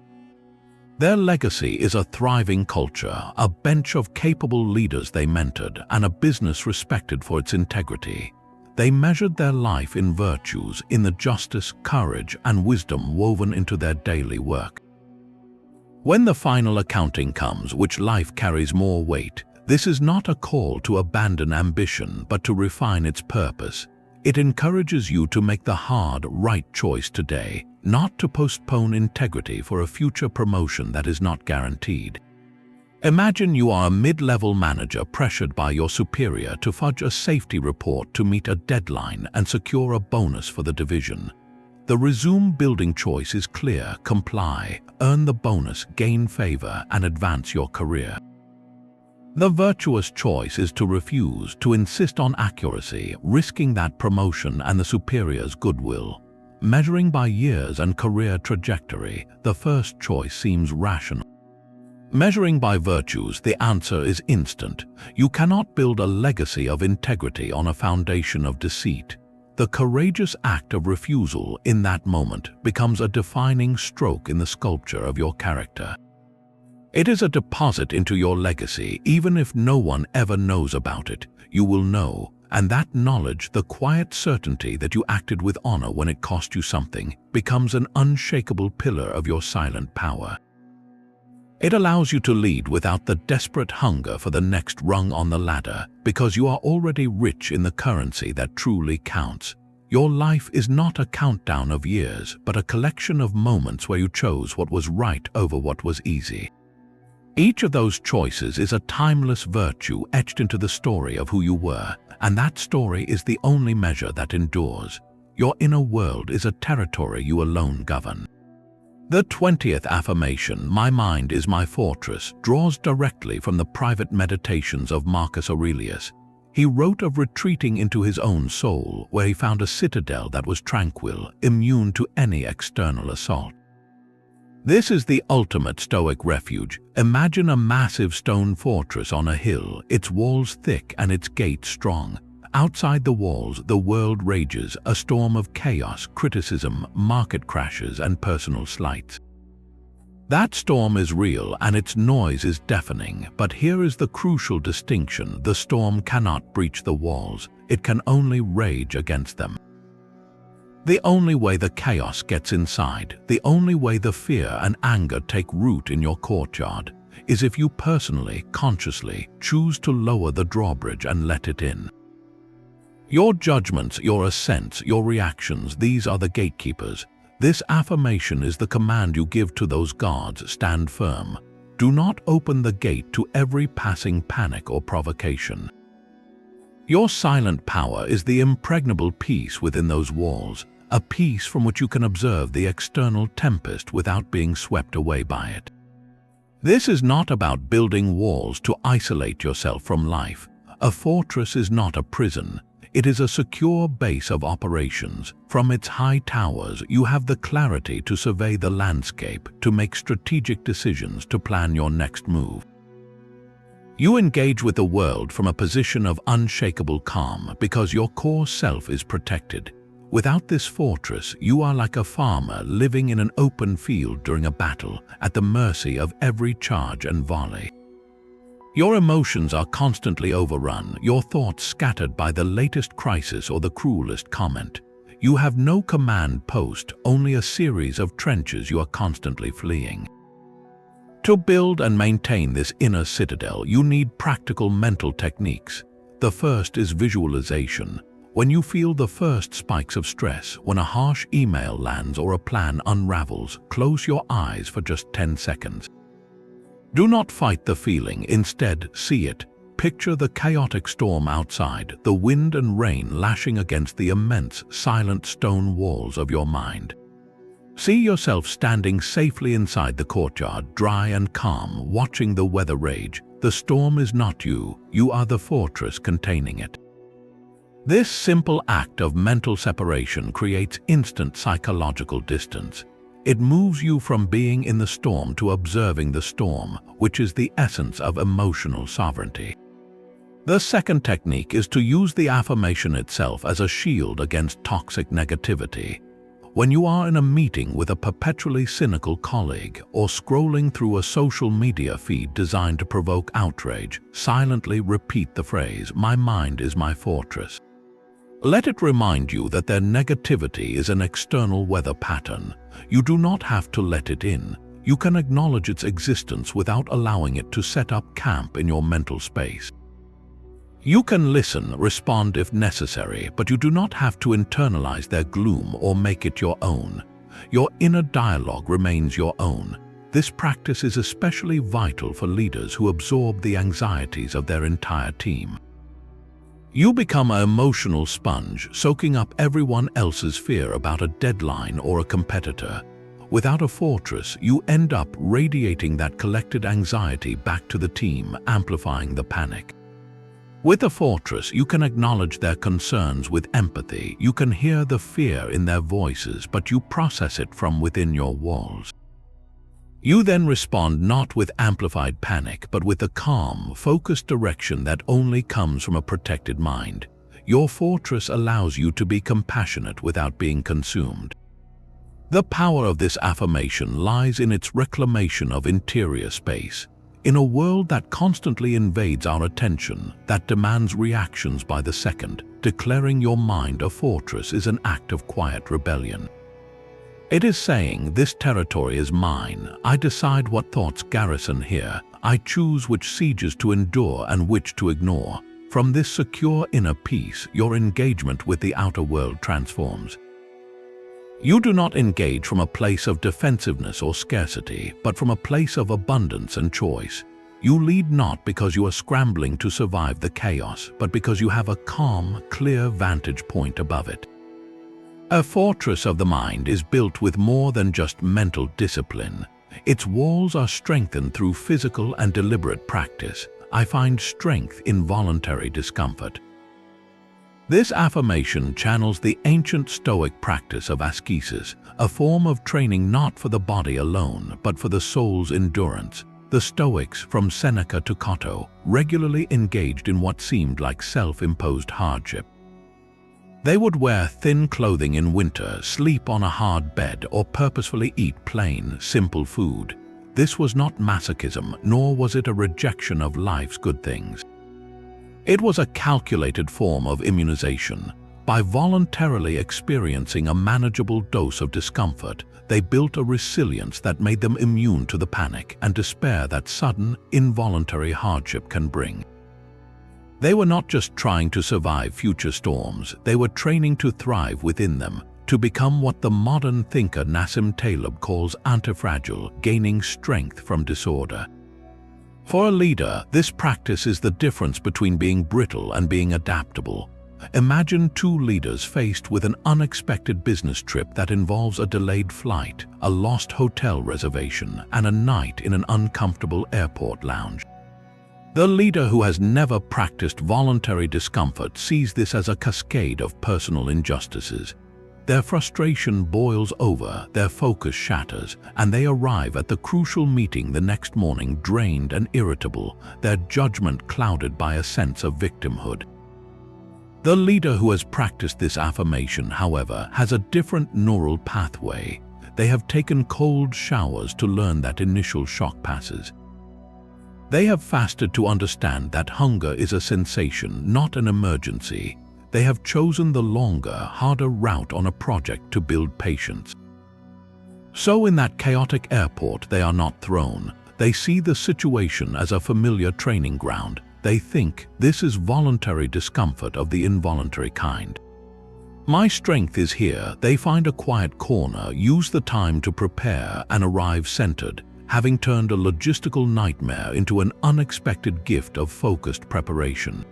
Their legacy is a thriving culture, a bench of capable leaders they mentored, and a business respected for its integrity. They measured their life in virtues, in the justice, courage, and wisdom woven into their daily work. When the final accounting comes, which life carries more weight, this is not a call to abandon ambition, but to refine its purpose. It encourages you to make the hard, right choice today, not to postpone integrity for a future promotion that is not guaranteed. Imagine you are a mid-level manager pressured by your superior to fudge a safety report to meet a deadline and secure a bonus for the division. The resume building choice is clear: comply, earn the bonus, gain favor, and advance your career. The virtuous choice is to refuse, to insist on accuracy, risking that promotion and the superior's goodwill. Measuring by years and career trajectory, the first choice seems rational. Measuring by virtues, the answer is instant. You cannot build a legacy of integrity on a foundation of deceit. The courageous act of refusal in that moment becomes a defining stroke in the sculpture of your character. It is a deposit into your legacy. Even if no one ever knows about it, you will know, and that knowledge, the quiet certainty that you acted with honor when it cost you something, becomes an unshakable pillar of your silent power. It allows you to lead without the desperate hunger for the next rung on the ladder, because you are already rich in the currency that truly counts. Your life is not a countdown of years, but a collection of moments where you chose what was right over what was easy. Each of those choices is a timeless virtue etched into the story of who you were, and that story is the only measure that endures. Your inner world is a territory you alone govern. The 20th affirmation, "My mind is my fortress," draws directly from the private meditations of Marcus Aurelius. He wrote of retreating into his own soul, where he found a citadel that was tranquil, immune to any external assault. This is the ultimate Stoic refuge. Imagine a massive stone fortress on a hill, its walls thick and its gates strong. Outside the walls, the world rages, a storm of chaos, criticism, market crashes, and personal slights. That storm is real and its noise is deafening, but here is the crucial distinction: the storm cannot breach the walls, it can only rage against them. The only way the chaos gets inside, the only way the fear and anger take root in your courtyard, is if you personally, consciously, choose to lower the drawbridge and let it in. Your judgments, your assents, your reactions, these are the gatekeepers. This affirmation is the command you give to those guards: stand firm. Do not open the gate to every passing panic or provocation. Your silent power is the impregnable peace within those walls, a peace from which you can observe the external tempest without being swept away by it. This is not about building walls to isolate yourself from life. A fortress is not a prison. It is a secure base of operations. From its high towers, you have the clarity to survey the landscape, to make strategic decisions, to plan your next move. You engage with the world from a position of unshakable calm because your core self is protected. Without this fortress, you are like a farmer living in an open field during a battle, at the mercy of every charge and volley. Your emotions are constantly overrun, your thoughts scattered by the latest crisis or the cruelest comment. You have no command post, only a series of trenches you are constantly fleeing. To build and maintain this inner citadel, you need practical mental techniques. The first is visualization. When you feel the first spikes of stress, when a harsh email lands or a plan unravels, close your eyes for just 10 seconds. Do not fight the feeling, instead see it. Picture the chaotic storm outside, the wind and rain lashing against the immense, silent stone walls of your mind. See yourself standing safely inside the courtyard, dry and calm, watching the weather rage. The storm is not you, you are the fortress containing it. This simple act of mental separation creates instant psychological distance. It moves you from being in the storm to observing the storm, which is the essence of emotional sovereignty. The second technique is to use the affirmation itself as a shield against toxic negativity. When you are in a meeting with a perpetually cynical colleague or scrolling through a social media feed designed to provoke outrage, silently repeat the phrase, "My mind is my fortress." Let it remind you that their negativity is an external weather pattern. You do not have to let it in. You can acknowledge its existence without allowing it to set up camp in your mental space. You can listen, respond if necessary, but you do not have to internalize their gloom or make it your own. Your inner dialogue remains your own. This practice is especially vital for leaders who absorb the anxieties of their entire team. You become an emotional sponge, soaking up everyone else's fear about a deadline or a competitor. Without a fortress, you end up radiating that collected anxiety back to the team, amplifying the panic. With a fortress, you can acknowledge their concerns with empathy. You can hear the fear in their voices, but you process it from within your walls. You then respond not with amplified panic, but with a calm, focused direction that only comes from a protected mind. Your fortress allows you to be compassionate without being consumed. The power of this affirmation lies in its reclamation of interior space. In a world that constantly invades our attention, that demands reactions by the second, declaring your mind a fortress is an act of quiet rebellion. It is saying, "This territory is mine. I decide what thoughts garrison here. I choose which sieges to endure and which to ignore." From this secure inner peace, your engagement with the outer world transforms. You do not engage from a place of defensiveness or scarcity, but from a place of abundance and choice. You lead not because you are scrambling to survive the chaos, but because you have a calm, clear vantage point above it. A fortress of the mind is built with more than just mental discipline. Its walls are strengthened through physical and deliberate practice. I find strength in voluntary discomfort. This affirmation channels the ancient Stoic practice of ascesis, a form of training not for the body alone, but for the soul's endurance. The Stoics, from Seneca to Cato, regularly engaged in what seemed like self-imposed hardship. They would wear thin clothing in winter, sleep on a hard bed, or purposefully eat plain, simple food. This was not masochism, nor was it a rejection of life's good things. It was a calculated form of immunization. By voluntarily experiencing a manageable dose of discomfort, they built a resilience that made them immune to the panic and despair that sudden, involuntary hardship can bring. They were not just trying to survive future storms, they were training to thrive within them, to become what the modern thinker Nassim Taleb calls antifragile, gaining strength from disorder. For a leader, this practice is the difference between being brittle and being adaptable. Imagine two leaders faced with an unexpected business trip that involves a delayed flight, a lost hotel reservation, and a night in an uncomfortable airport lounge. The leader who has never practiced voluntary discomfort sees this as a cascade of personal injustices. Their frustration boils over, their focus shatters, and they arrive at the crucial meeting the next morning drained and irritable, their judgment clouded by a sense of victimhood. The leader who has practiced this affirmation, however, has a different neural pathway. They have taken cold showers to learn that initial shock passes. They have fasted to understand that hunger is a sensation, not an emergency. They have chosen the longer, harder route on a project to build patience. So in that chaotic airport, they are not thrown. They see the situation as a familiar training ground. They think, this is voluntary discomfort of the involuntary kind. My strength is here. They find a quiet corner, use the time to prepare, and arrive centered, having turned a logistical nightmare into an unexpected gift of focused preparation.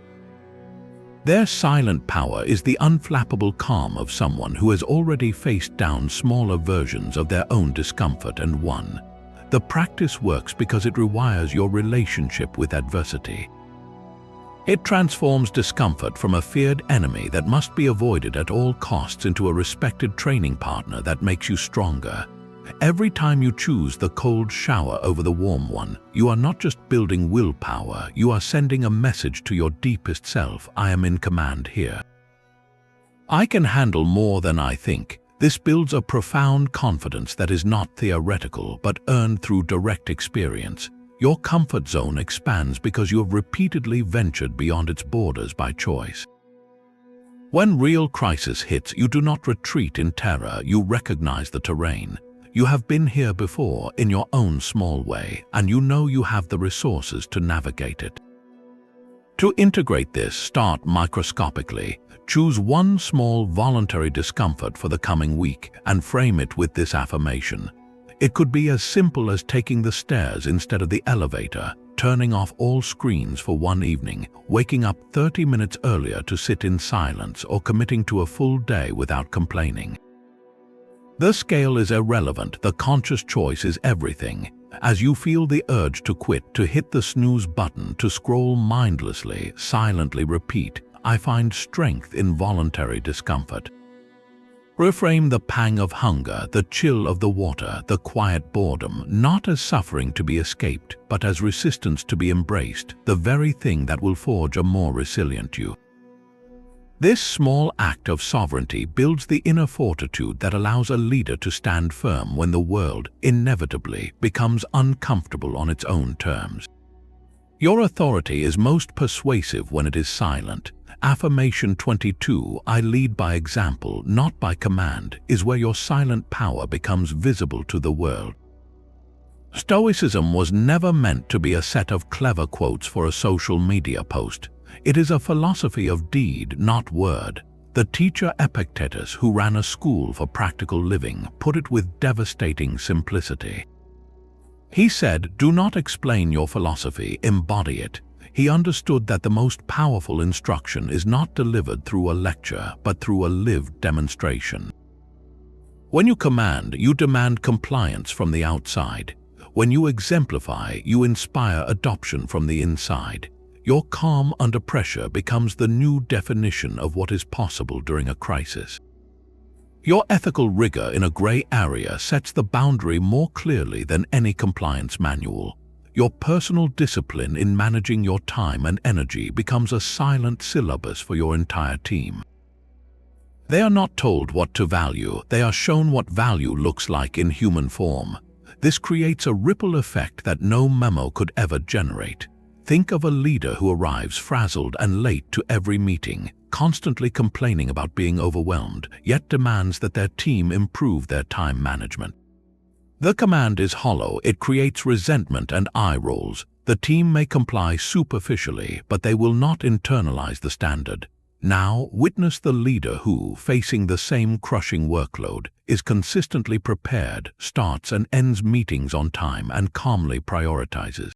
Their silent power is the unflappable calm of someone who has already faced down smaller versions of their own discomfort and won. The practice works because it rewires your relationship with adversity. It transforms discomfort from a feared enemy that must be avoided at all costs into a respected training partner that makes you stronger. Every time you choose the cold shower over the warm one, you are not just building willpower, you are sending a message to your deepest self: I am in command here. I can handle more than I think. This builds a profound confidence that is not theoretical but earned through direct experience. Your comfort zone expands because you have repeatedly ventured beyond its borders by choice. When real crisis hits, you do not retreat in terror, you recognize the terrain. You have been here before in your own small way, and you know you have the resources to navigate it. To integrate this, start microscopically. Choose one small voluntary discomfort for the coming week and frame it with this affirmation. It could be as simple as taking the stairs instead of the elevator, turning off all screens for one evening, waking up 30 minutes earlier to sit in silence, or committing to a full day without complaining. The scale is irrelevant, the conscious choice is everything. As you feel the urge to quit, to hit the snooze button, to scroll mindlessly, silently repeat, "I find strength in voluntary discomfort." Reframe the pang of hunger, the chill of the water, the quiet boredom, not as suffering to be escaped, but as resistance to be embraced, the very thing that will forge a more resilient you. This small act of sovereignty builds the inner fortitude that allows a leader to stand firm when the world, inevitably, becomes uncomfortable on its own terms. Your authority is most persuasive when it is silent. Affirmation 22, "I lead by example, not by command," is where your silent power becomes visible to the world. Stoicism was never meant to be a set of clever quotes for a social media post. It is a philosophy of deed, not word. The teacher Epictetus, who ran a school for practical living, put it with devastating simplicity. He said, "Do not explain your philosophy, embody it." He understood that the most powerful instruction is not delivered through a lecture, but through a lived demonstration. When you command, you demand compliance from the outside. When you exemplify, you inspire adoption from the inside. Your calm under pressure becomes the new definition of what is possible during a crisis. Your ethical rigor in a gray area sets the boundary more clearly than any compliance manual. Your personal discipline in managing your time and energy becomes a silent syllabus for your entire team. They are not told what to value, they are shown what value looks like in human form. This creates a ripple effect that no memo could ever generate. Think of a leader who arrives frazzled and late to every meeting, constantly complaining about being overwhelmed, yet demands that their team improve their time management. The command is hollow, it creates resentment and eye rolls. The team may comply superficially, but they will not internalize the standard. Now, witness the leader who, facing the same crushing workload, is consistently prepared, starts and ends meetings on time, and calmly prioritizes.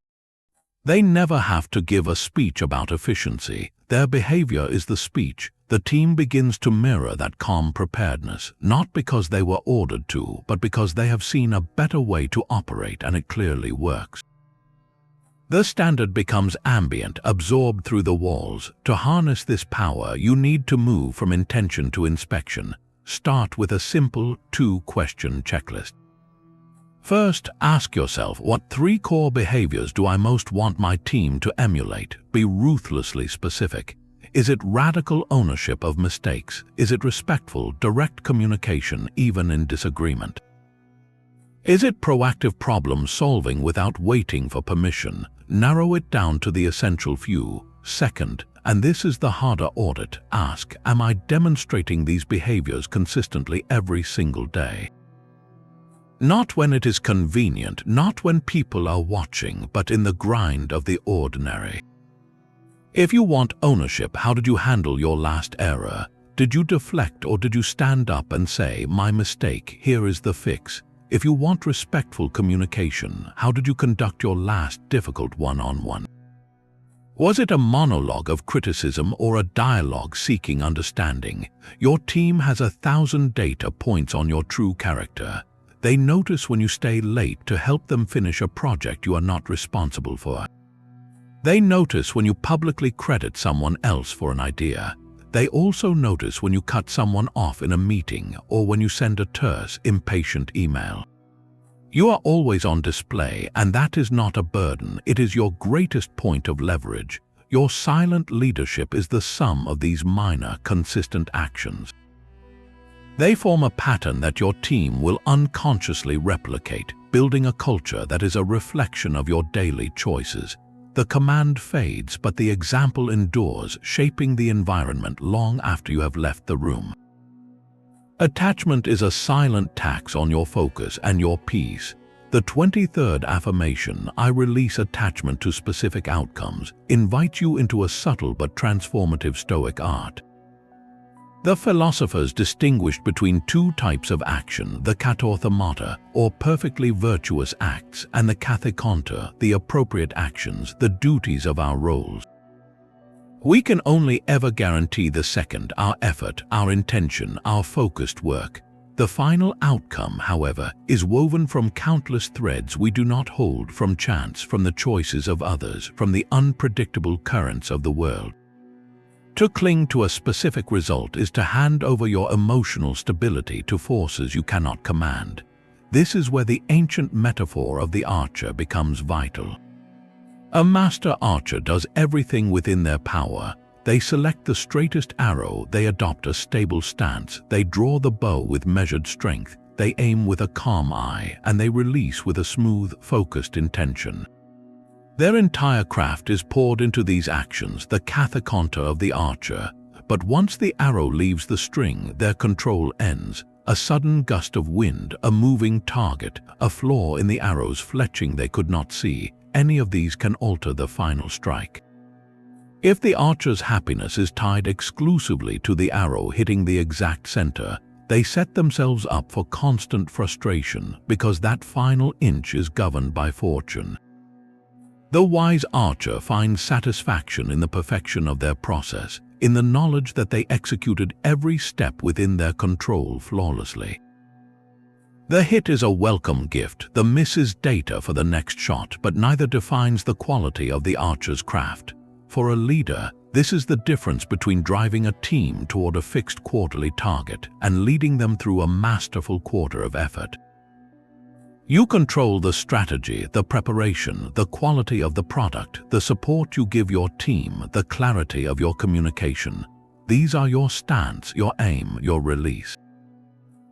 They never have to give a speech about efficiency. Their behavior is the speech. The team begins to mirror that calm preparedness, not because they were ordered to, but because they have seen a better way to operate and it clearly works. The standard becomes ambient, absorbed through the walls. To harness this power, you need to move from intention to inspection. Start with a simple two-question checklist. First, ask yourself, what 3 core behaviors do I most want my team to emulate? Be ruthlessly specific. Is it radical ownership of mistakes? Is it respectful, direct communication, even in disagreement? Is it proactive problem solving without waiting for permission? Narrow it down to the essential few. Second, and this is the harder audit, ask, am I demonstrating these behaviors consistently every single day? Not when it is convenient, not when people are watching, but in the grind of the ordinary. If you want ownership, how did you handle your last error? Did you deflect or did you stand up and say, "My mistake, here is the fix"? If you want respectful communication, how did you conduct your last difficult one-on-one? Was it a monologue of criticism or a dialogue seeking understanding? Your team has 1,000 data points on your true character. They notice when you stay late to help them finish a project you are not responsible for. They notice when you publicly credit someone else for an idea. They also notice when you cut someone off in a meeting or when you send a terse, impatient email. You are always on display, and that is not a burden, it is your greatest point of leverage. Your silent leadership is the sum of these minor, consistent actions. They form a pattern that your team will unconsciously replicate, building a culture that is a reflection of your daily choices. The command fades, but the example endures, shaping the environment long after you have left the room. Attachment is a silent tax on your focus and your peace. The 23rd affirmation, I release attachment to specific outcomes, invites you into a subtle but transformative Stoic art. The philosophers distinguished between two types of action, the katorthemata, or perfectly virtuous acts, and the kathikonta, the appropriate actions, the duties of our roles. We can only ever guarantee the second, our effort, our intention, our focused work. The final outcome, however, is woven from countless threads we do not hold, from chance, from the choices of others, from the unpredictable currents of the world. To cling to a specific result is to hand over your emotional stability to forces you cannot command. This is where the ancient metaphor of the archer becomes vital. A master archer does everything within their power. They select the straightest arrow, they adopt a stable stance, they draw the bow with measured strength, they aim with a calm eye, and they release with a smooth, focused intention. Their entire craft is poured into these actions, the kathikonta of the archer. But once the arrow leaves the string, their control ends. A sudden gust of wind, a moving target, a flaw in the arrow's fletching they could not see, any of these can alter the final strike. If the archer's happiness is tied exclusively to the arrow hitting the exact center, they set themselves up for constant frustration because that final inch is governed by fortune. The wise archer finds satisfaction in the perfection of their process, in the knowledge that they executed every step within their control flawlessly. The hit is a welcome gift, the miss is data for the next shot, but neither defines the quality of the archer's craft. For a leader, this is the difference between driving a team toward a fixed quarterly target and leading them through a masterful quarter of effort. You control the strategy, the preparation, the quality of the product, the support you give your team, the clarity of your communication. These are your stance, your aim, your release.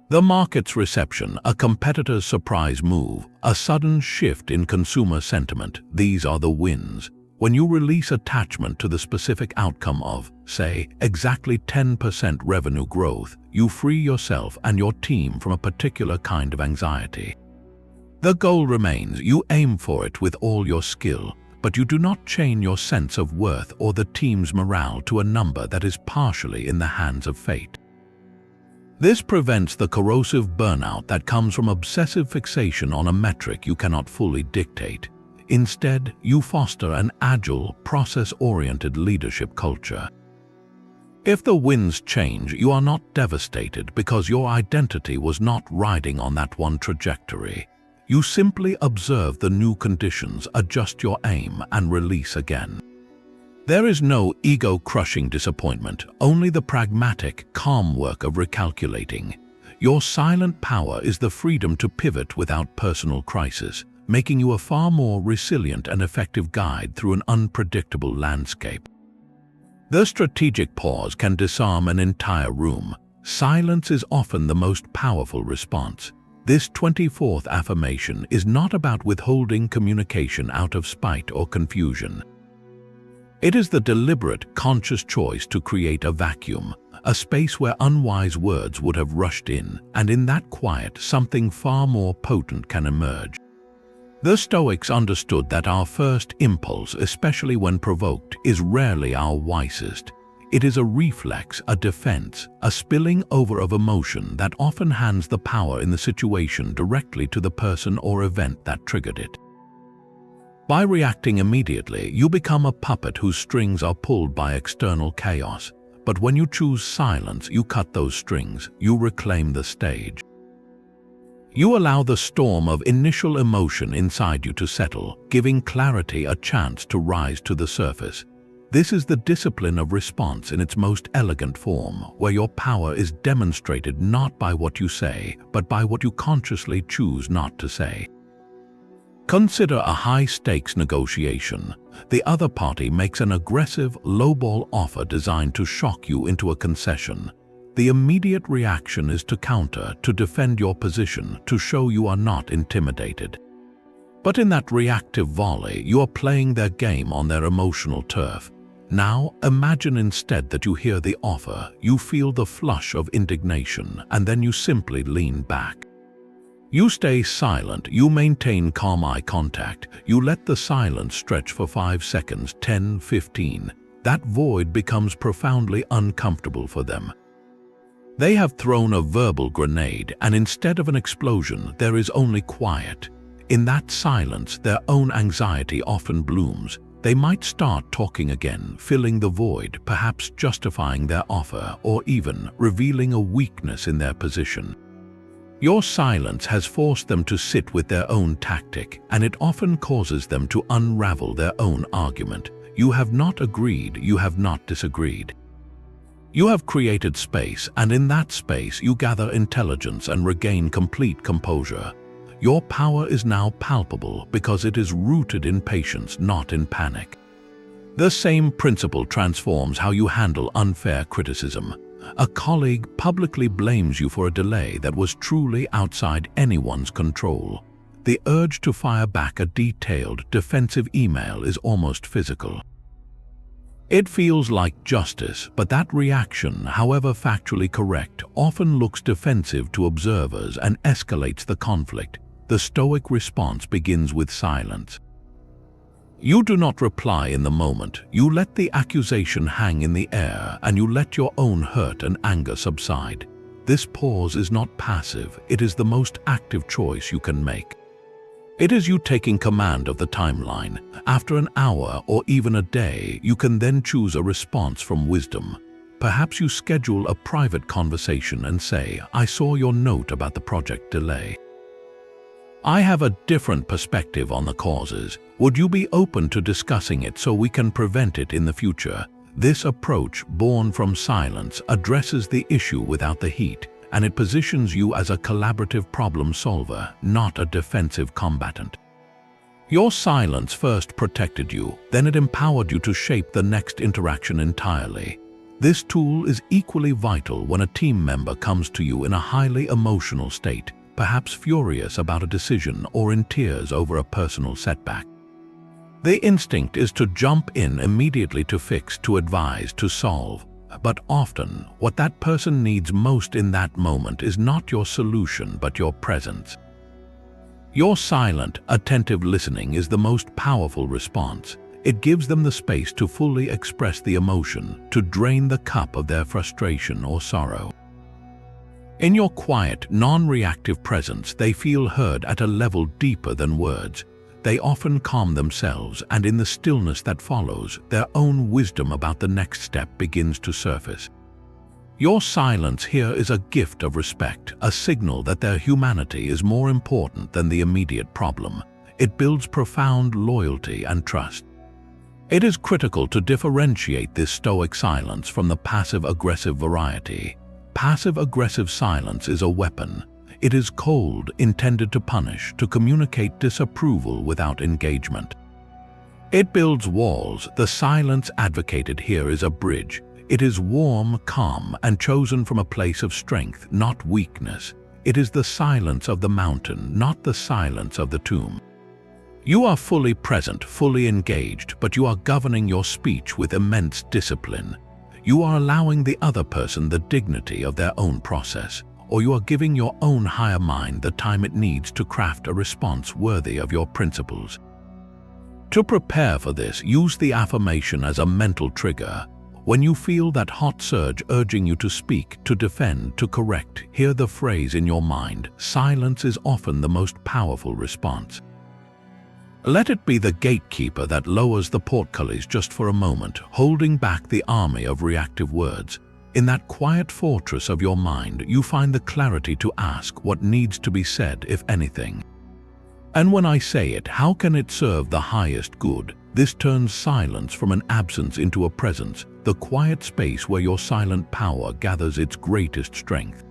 The market's reception, a competitor's surprise move, a sudden shift in consumer sentiment, these are the wins. When you release attachment to the specific outcome of, say, exactly 10% revenue growth, you free yourself and your team from a particular kind of anxiety. The goal remains, you aim for it with all your skill, but you do not chain your sense of worth or the team's morale to a number that is partially in the hands of fate. This prevents the corrosive burnout that comes from obsessive fixation on a metric you cannot fully dictate. Instead, you foster an agile, process-oriented leadership culture. If the winds change, you are not devastated because your identity was not riding on that one trajectory. You simply observe the new conditions, adjust your aim, and release again. There is no ego-crushing disappointment, only the pragmatic, calm work of recalculating. Your silent power is the freedom to pivot without personal crisis, making you a far more resilient and effective guide through an unpredictable landscape. The strategic pause can disarm an entire room. Silence is often the most powerful response. This 24th affirmation is not about withholding communication out of spite or confusion. It is the deliberate, conscious choice to create a vacuum, a space where unwise words would have rushed in, and in that quiet, something far more potent can emerge. The Stoics understood that our first impulse, especially when provoked, is rarely our wisest. It is a reflex, a defense, a spilling over of emotion that often hands the power in the situation directly to the person or event that triggered it. By reacting immediately, you become a puppet whose strings are pulled by external chaos. But when you choose silence, you cut those strings, you reclaim the stage. You allow the storm of initial emotion inside you to settle, giving clarity a chance to rise to the surface. This is the discipline of response in its most elegant form, where your power is demonstrated not by what you say, but by what you consciously choose not to say. Consider a high-stakes negotiation. The other party makes an aggressive, lowball offer designed to shock you into a concession. The immediate reaction is to counter, to defend your position, to show you are not intimidated. But in that reactive volley, you are playing their game on their emotional turf. Now, imagine instead that you hear the offer, you feel the flush of indignation, and then you simply lean back. You stay silent, you maintain calm eye contact, you let the silence stretch for 5 seconds, 10, 15. That void becomes profoundly uncomfortable for them. They have thrown a verbal grenade, and instead of an explosion, there is only quiet. In that silence, their own anxiety often blooms. They might start talking again, filling the void, perhaps justifying their offer, or even revealing a weakness in their position. Your silence has forced them to sit with their own tactic, and it often causes them to unravel their own argument. You have not agreed, you have not disagreed. You have created space, and in that space you gather intelligence and regain complete composure. Your power is now palpable because it is rooted in patience, not in panic. The same principle transforms how you handle unfair criticism. A colleague publicly blames you for a delay that was truly outside anyone's control. The urge to fire back a detailed, defensive email is almost physical. It feels like justice, but that reaction, however factually correct, often looks defensive to observers and escalates the conflict. The Stoic response begins with silence. You do not reply in the moment. You let the accusation hang in the air, and you let your own hurt and anger subside. This pause is not passive. It is the most active choice you can make. It is you taking command of the timeline. After an hour or even a day, you can then choose a response from wisdom. Perhaps you schedule a private conversation and say, "I saw your note about the project delay. I have a different perspective on the causes. Would you be open to discussing it so we can prevent it in the future?" This approach, born from silence, addresses the issue without the heat, and it positions you as a collaborative problem solver, not a defensive combatant. Your silence first protected you, then it empowered you to shape the next interaction entirely. This tool is equally vital when a team member comes to you in a highly emotional state, perhaps furious about a decision or in tears over a personal setback. The instinct is to jump in immediately to fix, to advise, to solve. But often, what that person needs most in that moment is not your solution, but your presence. Your silent, attentive listening is the most powerful response. It gives them the space to fully express the emotion, to drain the cup of their frustration or sorrow. In your quiet, non-reactive presence, they feel heard at a level deeper than words. They often calm themselves, and in the stillness that follows, their own wisdom about the next step begins to surface. Your silence here is a gift of respect, a signal that their humanity is more important than the immediate problem. It builds profound loyalty and trust. It is critical to differentiate this Stoic silence from the passive-aggressive variety. Passive-aggressive silence is a weapon. It is cold, intended to punish, to communicate disapproval without engagement. It builds walls. The silence advocated here is a bridge. It is warm, calm, and chosen from a place of strength, not weakness. It is the silence of the mountain, not the silence of the tomb. You are fully present, fully engaged, but you are governing your speech with immense discipline. You are allowing the other person the dignity of their own process, or you are giving your own higher mind the time it needs to craft a response worthy of your principles. To prepare for this, use the affirmation as a mental trigger. When you feel that hot surge urging you to speak, to defend, to correct, hear the phrase in your mind. Silence is often the most powerful response. Let it be the gatekeeper that lowers the portcullis just for a moment, holding back the army of reactive words. In that quiet fortress of your mind, you find the clarity to ask what needs to be said, if anything. And when I say it, how can it serve the highest good? This turns silence from an absence into a presence, the quiet space where your silent power gathers its greatest strength.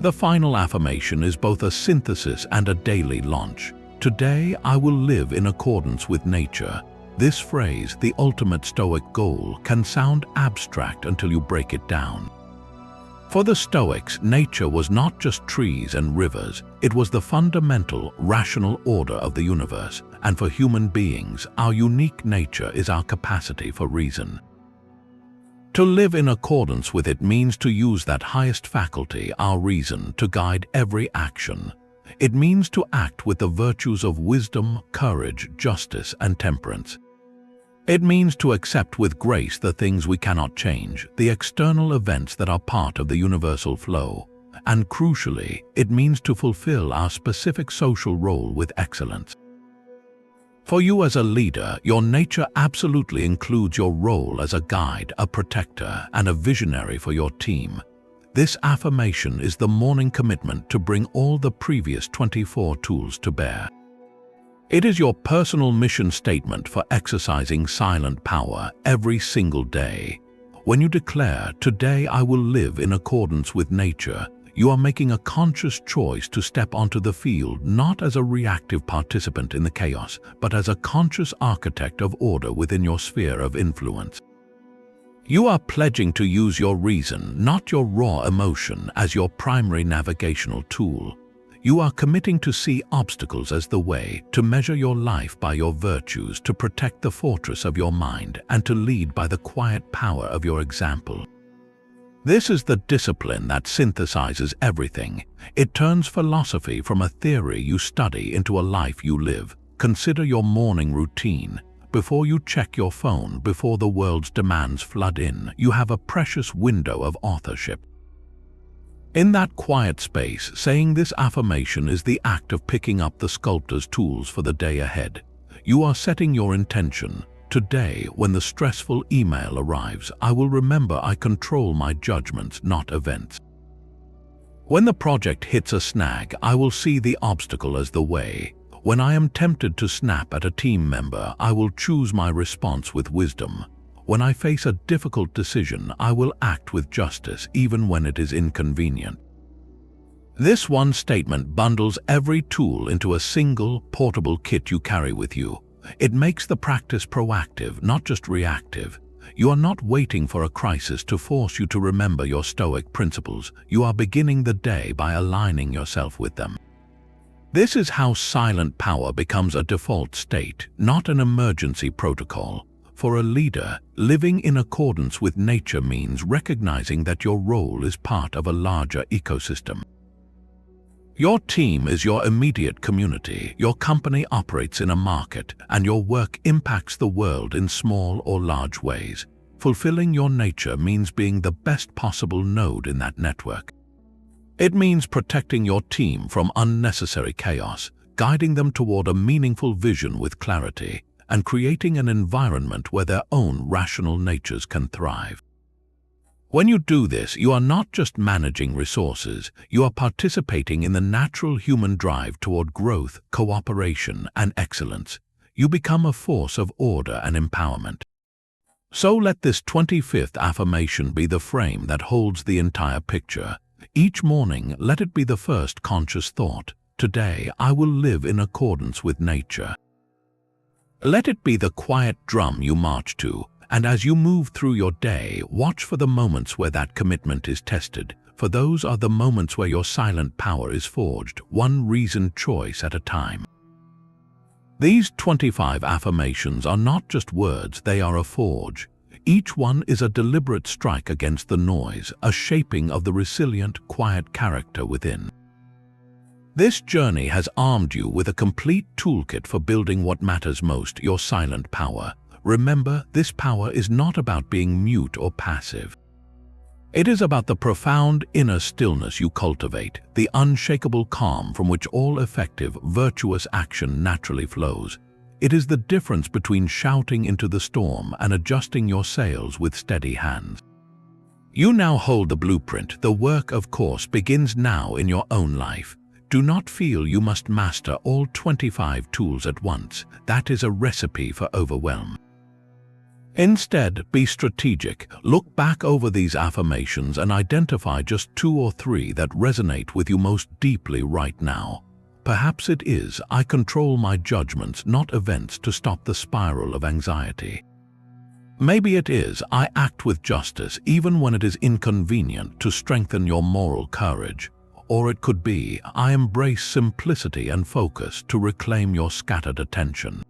The final affirmation is both a synthesis and a daily launch. Today, I will live in accordance with nature. This phrase, the ultimate Stoic goal, can sound abstract until you break it down. For the Stoics, nature was not just trees and rivers. It was the fundamental, rational order of the universe. And for human beings, our unique nature is our capacity for reason. To live in accordance with it means to use that highest faculty, our reason, to guide every action. It means to act with the virtues of wisdom, courage, justice, and temperance. It means to accept with grace the things we cannot change, the external events that are part of the universal flow. And crucially, it means to fulfill our specific social role with excellence. For you as a leader, your nature absolutely includes your role as a guide, a protector, and a visionary for your team. This affirmation is the morning commitment to bring all the previous 24 tools to bear. It is your personal mission statement for exercising silent power every single day. When you declare, "Today I will live in accordance with nature," you are making a conscious choice to step onto the field not as a reactive participant in the chaos, but as a conscious architect of order within your sphere of influence. You are pledging to use your reason, not your raw emotion, as your primary navigational tool. You are committing to see obstacles as the way, to measure your life by your virtues, to protect the fortress of your mind, and to lead by the quiet power of your example. This is the discipline that synthesizes everything. It turns philosophy from a theory you study into a life you live. Consider your morning routine. Before you check your phone, before the world's demands flood in, you have a precious window of authorship. In that quiet space, saying this affirmation is the act of picking up the sculptor's tools for the day ahead. You are setting your intention. Today, when the stressful email arrives, I will remember I control my judgments, not events. When the project hits a snag, I will see the obstacle as the way. When I am tempted to snap at a team member, I will choose my response with wisdom. When I face a difficult decision, I will act with justice, even when it is inconvenient. This one statement bundles every tool into a single, portable kit you carry with you. It makes the practice proactive, not just reactive. You are not waiting for a crisis to force you to remember your Stoic principles. You are beginning the day by aligning yourself with them. This is how silent power becomes a default state, not an emergency protocol. For a leader, living in accordance with nature means recognizing that your role is part of a larger ecosystem. Your team is your immediate community, your company operates in a market, and your work impacts the world in small or large ways. Fulfilling your nature means being the best possible node in that network. It means protecting your team from unnecessary chaos, guiding them toward a meaningful vision with clarity, and creating an environment where their own rational natures can thrive. When you do this, you are not just managing resources, you are participating in the natural human drive toward growth, cooperation, and excellence. You become a force of order and empowerment. So let this 25th affirmation be the frame that holds the entire picture. Each morning, let it be the first conscious thought. Today, I will live in accordance with nature. Let it be the quiet drum you march to, and as you move through your day, watch for the moments where that commitment is tested, for those are the moments where your silent power is forged, one reasoned choice at a time. These 25 affirmations are not just words, they are a forge. Each one is a deliberate strike against the noise, a shaping of the resilient, quiet character within. This journey has armed you with a complete toolkit for building what matters most, your silent power. Remember, this power is not about being mute or passive. It is about the profound inner stillness you cultivate, the unshakable calm from which all effective, virtuous action naturally flows. It is the difference between shouting into the storm and adjusting your sails with steady hands. You now hold the blueprint. The work, of course, begins now in your own life. Do not feel you must master all 25 tools at once. That is a recipe for overwhelm. Instead, be strategic. Look back over these affirmations and identify just 2 or 3 that resonate with you most deeply right now. Perhaps it is, I control my judgments, not events, to stop the spiral of anxiety. Maybe it is, I act with justice, even when it is inconvenient, to strengthen your moral courage. Or it could be, I embrace simplicity and focus to reclaim your scattered attention.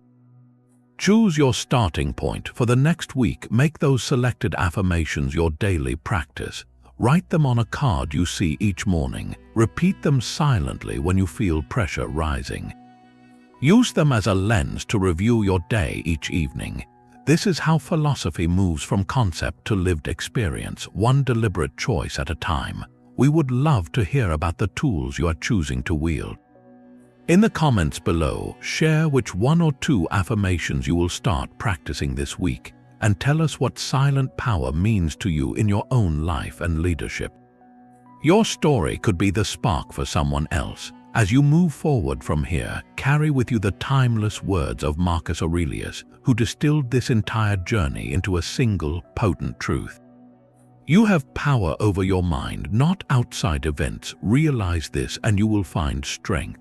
Choose your starting point. For the next week, make those selected affirmations your daily practice. Write them on a card you see each morning. Repeat them silently when you feel pressure rising. Use them as a lens to review your day each evening. This is how philosophy moves from concept to lived experience, one deliberate choice at a time. We would love to hear about the tools you are choosing to wield. In the comments below, share which 1 or 2 affirmations you will start practicing this week, and tell us what silent power means to you in your own life and leadership. Your story could be the spark for someone else. As you move forward from here, carry with you the timeless words of Marcus Aurelius, who distilled this entire journey into a single, potent truth. You have power over your mind, not outside events. Realize this and you will find strength.